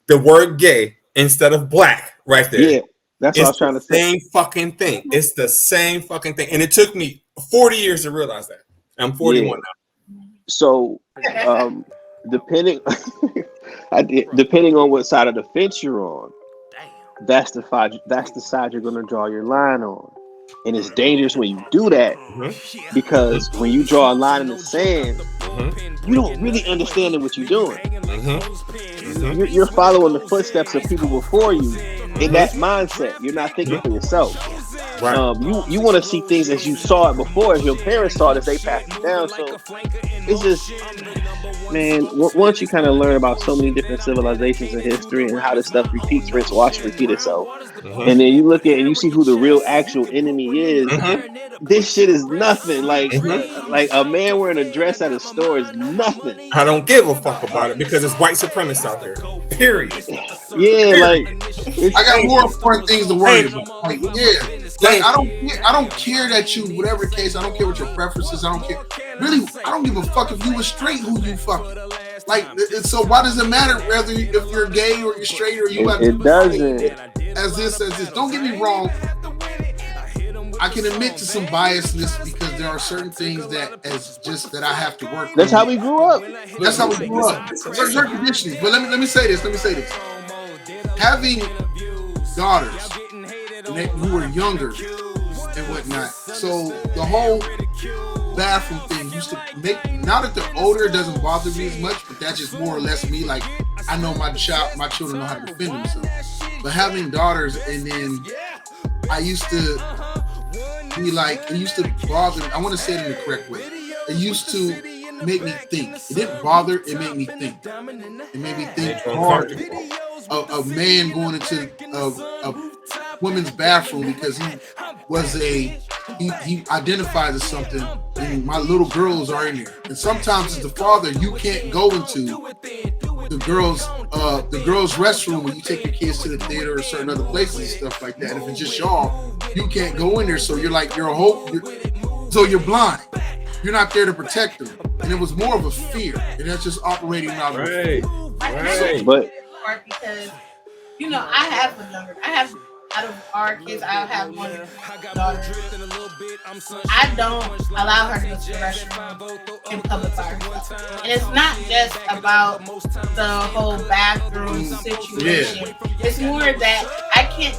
the word gay instead of black right there. Yeah, that's what I was trying to say. Same fucking thing. It's the same fucking thing. And it took me 40 years to realize that. I'm 41 now. So, depending on what side of the fence you're on, that's the side you're going to draw your line on. And it's dangerous when you do that because when you draw a line in the sand, you don't really understand what you're doing. You're following the footsteps of people before you in that mindset. You're not thinking for yourself. Right. You want to see things as you saw it before, as your parents saw it, as they passed it down. So it's just, man, once you kind of learn about so many different civilizations in history and how this stuff repeats, rinse, wash, and repeat itself, and then you look at and you see who the real actual enemy is, this shit is nothing. Like a man wearing a dress at a store is nothing. I don't give a fuck about it because it's white supremacists out there. Period. Yeah, like I got more important things to worry about. Like, like I don't care that you, whatever the case, I don't care what your preferences. I don't care. Really, I don't give a fuck if you were straight who you fucking. Like, so why does it matter whether if you're gay or you're straight or you have it doesn't. As this. Don't get me wrong. I can admit to some biasness because there are certain things that I have to work. That's how we grew up. That's how we grew up. There's certain conditions. But let me say this. Having daughters who were younger and whatnot, so the whole bathroom thing used to make. Now that they're older, it doesn't bother me as much. But that's just more or less me. Like I know my children know how to defend themselves. But having daughters, and then I used to be like, it used to bother me. I want to say it in the correct way. It used to make me think. It didn't bother. It made me think. It made me think hard. A man going into a women's bathroom because he identifies as something, and my little girls are in there. And sometimes as the father, you can't go into the girls' restroom when you take your kids to the theater or certain other places and stuff like that. If it's just y'all, you can't go in there. So you're like, you're blind. You're not there to protect them. And it was more of a fear, and that's just operating out of right. But because I have out of our kids, I have one daughter. I don't allow her to go to the restroom in public by herself. And it's not just about the whole bathroom situation. Yeah. It's more that I can't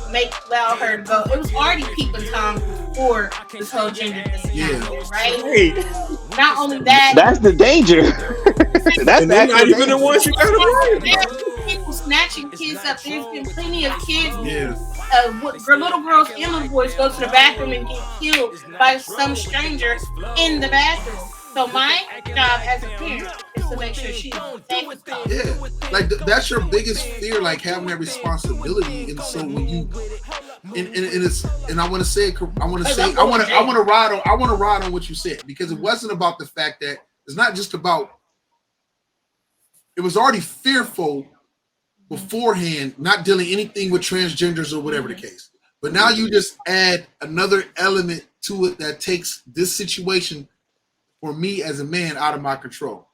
allow her to go. It was already peeping Tom before this whole gender discrimination, right? Not only that, that's the danger. That's not even the ones you gotta worry about. People snatching kids up. There's been plenty of kids. Little girls and little boys go to the bathroom and get killed by some stranger in the bathroom. So my job as a parent is to make sure she's safe. Yeah, like that's your biggest fear, like having that responsibility. And so when you, and I want to say, I want to ride on what you said, because it wasn't about the fact that it's not just about. It was already fearful beforehand, not dealing anything with transgenders or whatever the case. But now you just add another element to it that takes this situation for me as a man out of my control.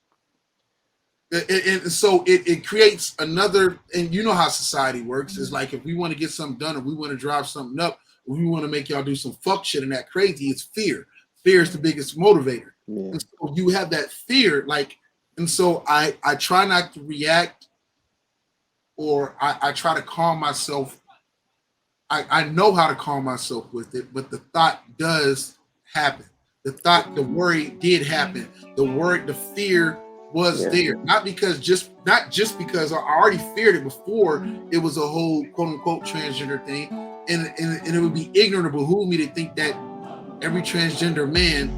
And so it creates another, and you know how society works. It's like if we want to get something done, or we want to drive something up, or we want to make y'all do some fuck shit and that crazy, it's fear. Fear is the biggest motivator. Yeah. And so you have that fear, like, and so I try not to react, or I try to calm myself. I know how to calm myself with it, but the thought does happen. The thought, the worry did happen. The fear was there. Not just because I already feared it before it was a whole quote unquote transgender thing. And it would be ignorant or behoove me to think that every transgender man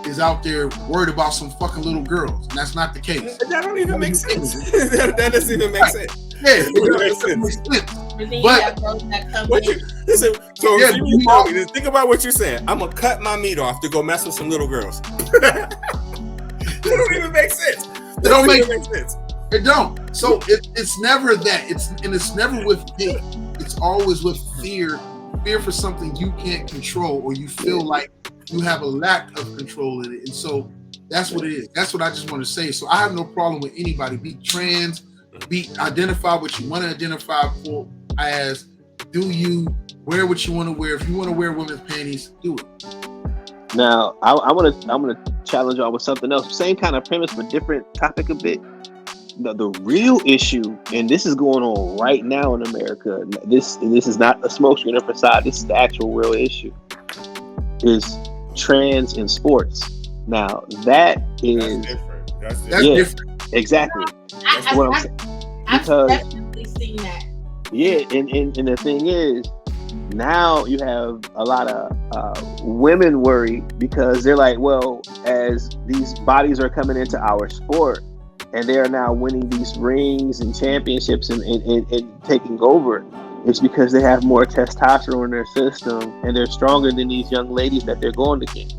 is out there worried about some fucking little girls. And that's not the case. That don't even make sense. that doesn't even make sense. Yeah, it doesn't make sense. Listen, think about what you're saying. I'm gonna cut my meat off to go mess with some little girls. It don't even make sense. It don't make sense. It don't. So it's never that. It's never with hate. It's always with fear. Fear for something you can't control, or you feel like you have a lack of control in it. And so that's what it is. That's what I just want to say. So I have no problem with anybody. Be trans. Identify what you want to identify for as. Do you wear what you want to wear? If you want to wear women's panties, do it. Now, I'm gonna challenge y'all with something else. Same kind of premise, but different topic a bit. The real issue, and this is going on right now in America. This is not a smokescreen or facade. This is the actual real issue. Is trans in sports. Now that's different. That's different. Exactly. That's what I'm saying. I've definitely seen that. Yeah, and the thing is, now you have a lot of women worry because they're like, well, as these bodies are coming into our sport and they are now winning these rings and championships and taking over, it's because they have more testosterone in their system and they're stronger than these young ladies that they're going against.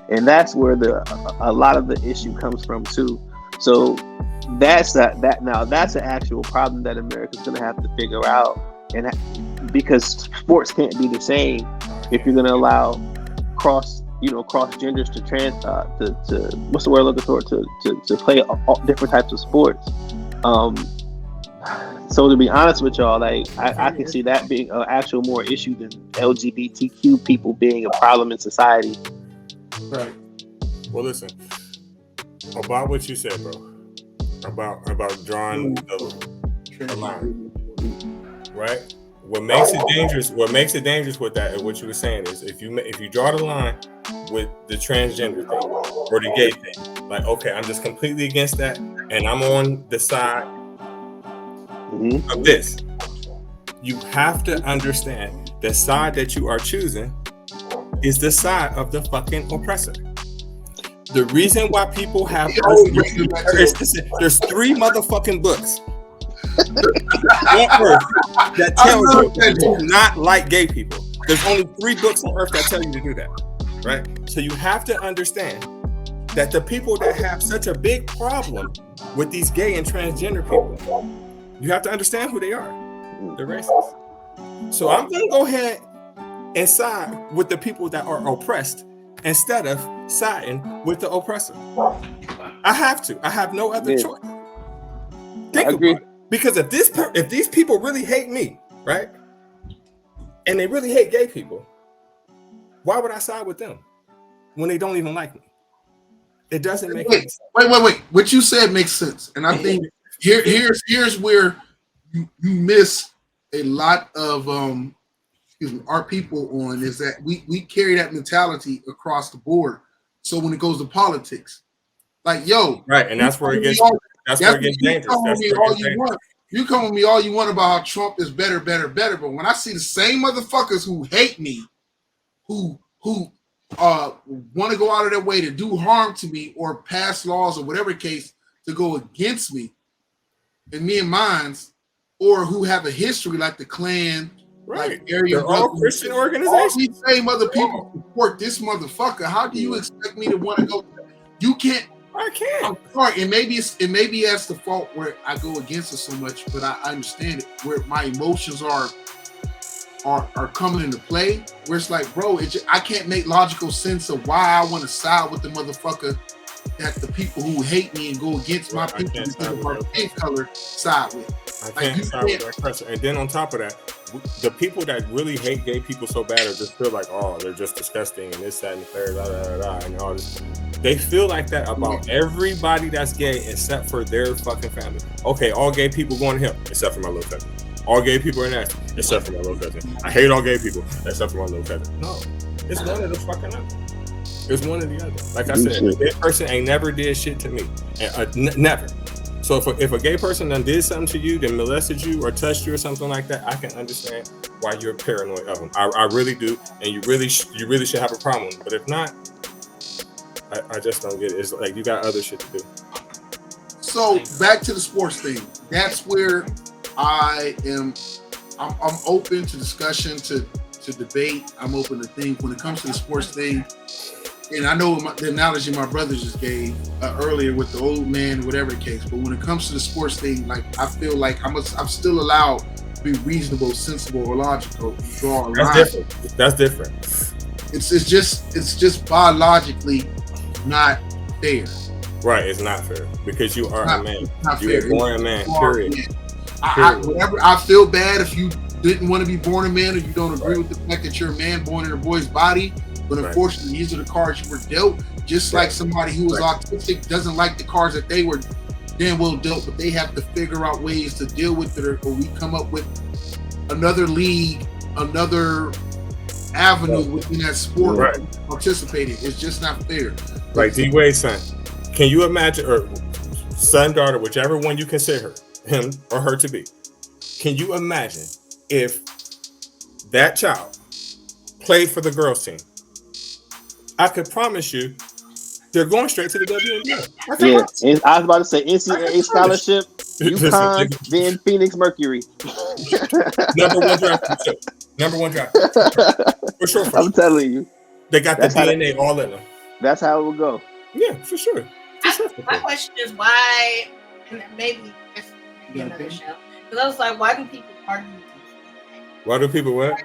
And that's where a lot of the issue comes from too. So that's an actual problem that America's going to have to figure out, and because sports can't be the same if you're going to allow cross genders to what's the word I'm looking for, to play all different types of sports. So to be honest with y'all, like I can see that being an actual more issue than LGBTQ people being a problem in society. Right. Well, listen about what you said, bro. About drawing the line, right? What makes it dangerous with that, and what you were saying is if you draw the line with the transgender thing or the gay thing, like, okay, I'm just completely against that, and I'm on the side of this. You have to understand the side that you are choosing is the side of the fucking oppressor. The reason why people have there's 3 motherfucking books on Earth that tell you to do not like gay people. There's only 3 books on Earth that tell you to do that, right? So you have to understand that the people that have such a big problem with these gay and transgender people, you have to understand who they are. They're racist. So I'm gonna go ahead and side with the people that are oppressed instead of siding with the oppressor. I have to. I have no other choice. Think about it. Because if these people really hate me, right, and they really hate gay people, why would I side with them when they don't even like me? It doesn't make any sense. Wait. What you said makes sense, and I think here's where you miss a lot of our people on, is that we carry that mentality across the board. So when it goes to politics, like, yo, right, and that's where it gets dangerous. You come with me all you want about how Trump is better, but when I see the same motherfuckers who hate me, who want to go out of their way to do harm to me or pass laws or whatever case to go against me and me and mine's, or who have a history like the Klan, right? Like area, they're all Christian organizations. All these same other people support this motherfucker. How do you expect me to want to go? You can't. I can't. I'm sorry, and maybe that's the fault where I go against it so much, but I understand it, where my emotions are coming into play, where it's like, bro, I can't make logical sense of why I want to side with the motherfucker that the people who hate me and go against my people because of our skin color side with. I can't side with that person. And then on top of that, the people that really hate gay people so bad or just feel like, oh, they're just disgusting and this, that, and the third, and all this. They feel like that about everybody that's gay except for their fucking family. Okay, all gay people going to hell except for my little family. all gay people are nasty, except for my little cousin. I hate all gay people, except for my little cousin. No, it's one of the fucking other. It's one or the other. Like I said, a gay person ain't never did shit to me. Never. So if a gay person done did something to you, then molested you or touched you or something like that, I can understand why you're paranoid of them. I really do, and you really should have a problem with them. But if not, I just don't get it. It's like you got other shit to do. So back to the sports thing. That's where I'm open to discussion, to debate. I'm open to things when it comes to the sports thing. And I know the analogy my brother just gave earlier with the old man, whatever the case. But when it comes to the sports thing, like I feel like I'm still allowed to be reasonable, sensible, or logical. That's different. It's just biologically not fair. Right, it's not fair because you are a man. You're born a man. Period. I feel bad if you didn't want to be born a man or you don't agree with the fact that you're a man born in a boy's body. But unfortunately, these are the cards you were dealt. Just like somebody who was autistic doesn't like the cards that they were damn well dealt, but they have to figure out ways to deal with it, or we come up with another league, another avenue within that sport participating. It's just not fair. Like D-Wade's son. Can you imagine, or son, daughter, whichever one you consider him or her to be, can you imagine if that child played for the girls' team? I could promise you, they're going straight to the WNBA. Yeah, I was about to say NCAA scholarship, UConn, then Phoenix Mercury. Number one draft. For sure. I'm telling you, they got the DNA all in them. That's how it will go. Yeah, for sure. My question is why, and maybe another show, because I was like, why do people argue against DNA? Why do people what?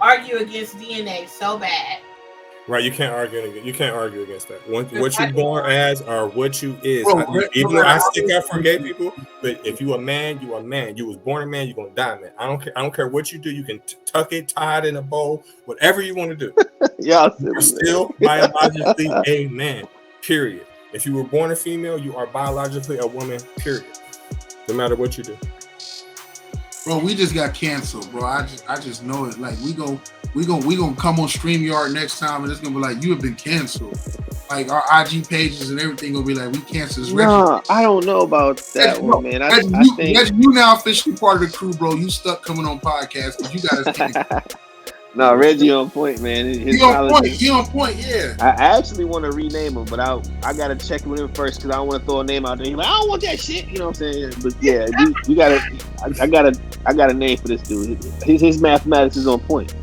Argue against DNA so bad. Right, you can't argue against that. What you're born as or what you is. Even though I stick up for gay people, but if you a man, you a man. You was born a man, you're gonna die a man. I don't care what you do. You can tuck it, tie it in a bowl, whatever you want to do. You're still biologically a man. Period. If you were born a female, you are biologically a woman. Period. No matter what you do. Bro, we just got canceled, bro. I just know it. Like we gonna come on StreamYard next time, and it's gonna be like, you have been canceled. Like our IG pages and everything gonna be like, we canceled this. No, I don't know about that one, man. I think you now officially part of the crew, bro. You stuck coming on podcasts because you got us canceled. No, Reggie on point, man. He on point, yeah. I actually want to rename him, but I gotta check with him first because I don't want to throw a name out there. He's like, I don't want that shit, you know what I'm saying? But yeah, you gotta. I got a name for this dude. His mathematics is on point.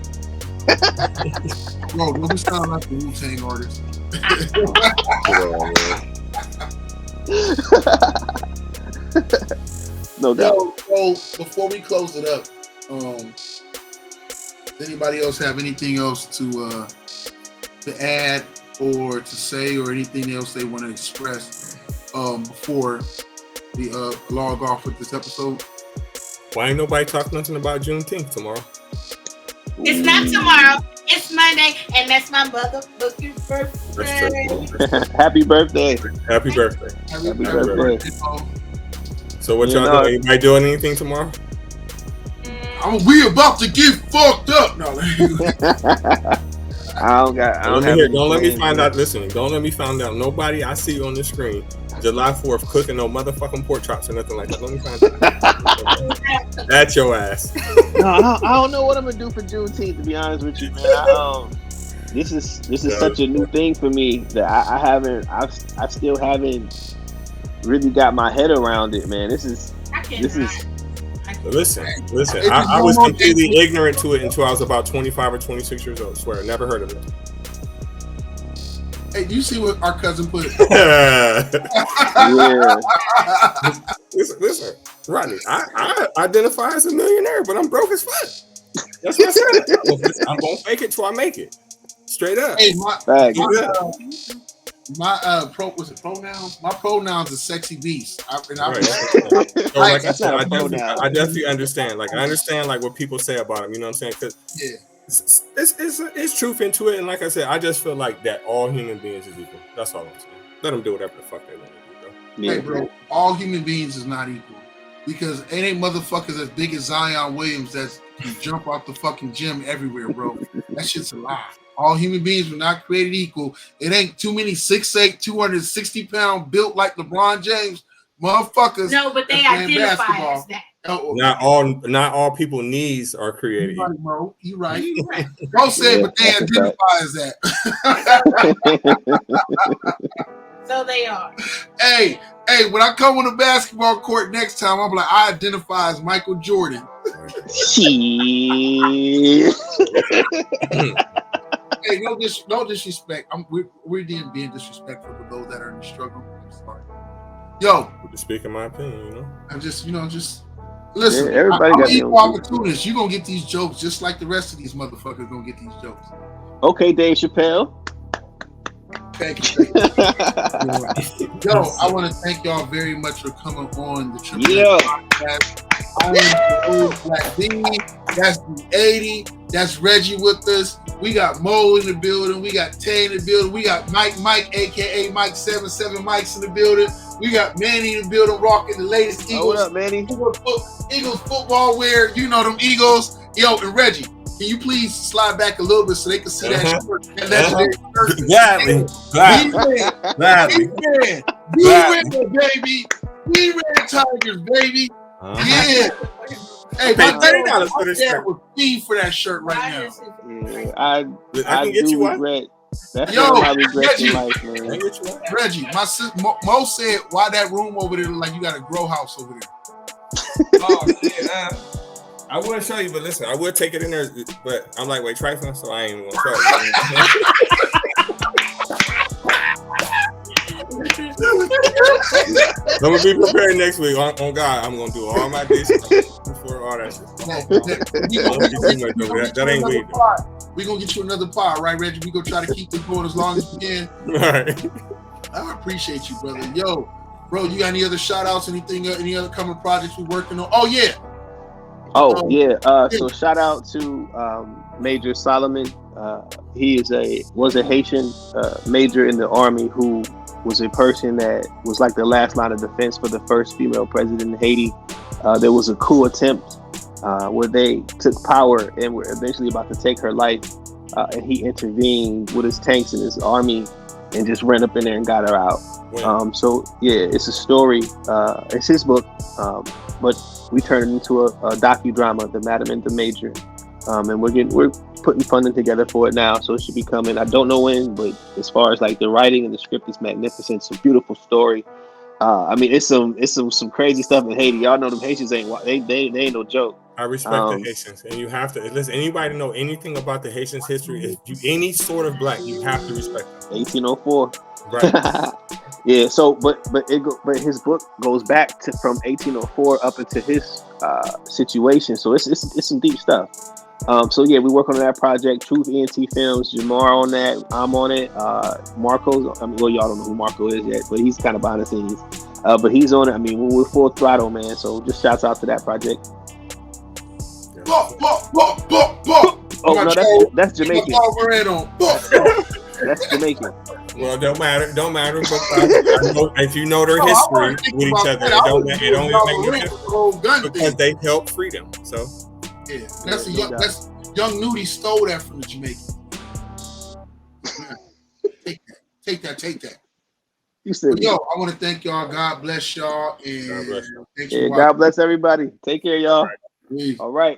Bro, don't be sounding like the Wu-Tang artist. No doubt. So before we close it up, does anybody else have anything else to add or to say, or anything else they want to express before we log off with this episode? Why ain't nobody talking nothing about Juneteenth tomorrow? It's not tomorrow. It's Monday, and that's my motherfucking birthday. Happy birthday. Happy birthday. Happy birthday. So what y'all doing? Anybody doing anything tomorrow? We about to get fucked up. No. Don't let me find out. Listen, don't let me find out. Nobody I see on the screen July 4th cooking no motherfucking pork chops or nothing like that. Let me find out. That's your ass. No, I don't know what I'm gonna do for Juneteenth, to be honest with you, man. This is such a new thing for me that I still haven't really got my head around it, man. Listen. I was completely ignorant to it until I was about 25 or 26 years old. I swear, I never heard of it. Hey, do you see what our cousin put? Yeah. Listen, Rodney, I identify as a millionaire, but I'm broke as fuck. That's what I said. I'm gonna fake it till I make it. Straight up. Hey, pronouns? My pronouns is sexy beast. I definitely understand. Like I understand like what people say about him. You know what I'm saying? Because it's truth into it. And like I said, I just feel like that all human beings is equal. That's all I'm saying. Let them do whatever the fuck they want to do, bro. Hey, bro, all human beings is not equal. Because it ain't motherfuckers as big as Zion Williams that's jump off the fucking gym everywhere, bro. That shit's a lie. All human beings were not created equal. It ain't too many 6'8", 260-pound built like LeBron James motherfuckers. No, but they identify as that. Not all people knees are created. You're right, bro. You're right. Don't say, but they identify as that. So they are. Hey, when I come on the basketball court next time, I'm like, I identify as Michael Jordan. Hey, no disrespect. We're being disrespectful to those that are in the struggle. I'm sorry. Yo, to speak in my opinion, you know. I'm just listen. Yeah, everybody got equal opportunists. You gonna get these jokes just like the rest of these motherfuckers gonna get these jokes. Okay, Dave Chappelle. Thank you. Yo, I want to thank y'all very much for coming on the Triple Podcast. I am the old Black Beanie. That's the 80. That's Reggie with us. We got Mo in the building. We got Tay in the building. We got Mike, aka Mike 77 Mike's in the building. We got Manny in the building, rocking the latest Eagles. What up, Manny? Eagles football wear. You know them Eagles. Yo, and Reggie, can you please slide back a little bit so they can see that shirt? And legendary shirt. Gladly. We win, baby. We red Tigers, baby. Yeah. Hey, my dad was fee for that shirt right now. Yeah, I can get you regret. That's Yo, what I regret in life, man. Reggie, my sis Mo said, "Why that room over there look like you got a grow house over there?" Oh shit! I wouldn't show you, but listen, I would take it in there. But I'm like, wait, trifling, so I ain't even gonna show you. I'm gonna be prepared next week. On God, I'm gonna do all my dishes before all that shit. That ain't weed. We're gonna get you another pod, right, Reggie? We're gonna try to keep this going as long as we can. All right. I appreciate you, brother. Yo, bro, you got any other shout outs, any other coming projects we're working on? So shout out to Major Solomon. He was a Haitian major in the army who was a person that was like the last line of defense for the first female president in Haiti. There was a coup attempt where they took power and were eventually about to take her life, and he intervened with his tanks and his army and just ran up in there and got her out. So yeah, it's a story. It's his book, but we turned it into a docudrama, The Madam and the Major, and we're putting funding together for it now, so it should be coming. I don't know when, but as far as like the writing and the script is magnificent. It's a beautiful story. I mean, it's some crazy stuff in Haiti. Y'all know them Haitians ain't no joke. I respect the Haitians, and you have to listen. Anybody know anything about the Haitians' history? If you any sort of black, you have to respect them. 1804. Right. Yeah. So, but his book goes back from 1804 up into his situation. So it's some deep stuff. So yeah, we work on that project. Truth ENT Films. Jamar on that. I'm on it. Marco's. Well, y'all don't know who Marco is yet, but he's kind of behind the scenes. But he's on it. I mean, we're full throttle, man. So just shouts out to that project. Oh no, that's Jamaican. That's Jamaican. Well, don't matter. But if you know their history with each other, it don't make no difference because they help freedom. So yeah, that's Young Nudie stole that from the Jamaicans. Take that. You said, I want to thank y'all. God bless y'all, and God bless everybody. Take care, y'all. All right.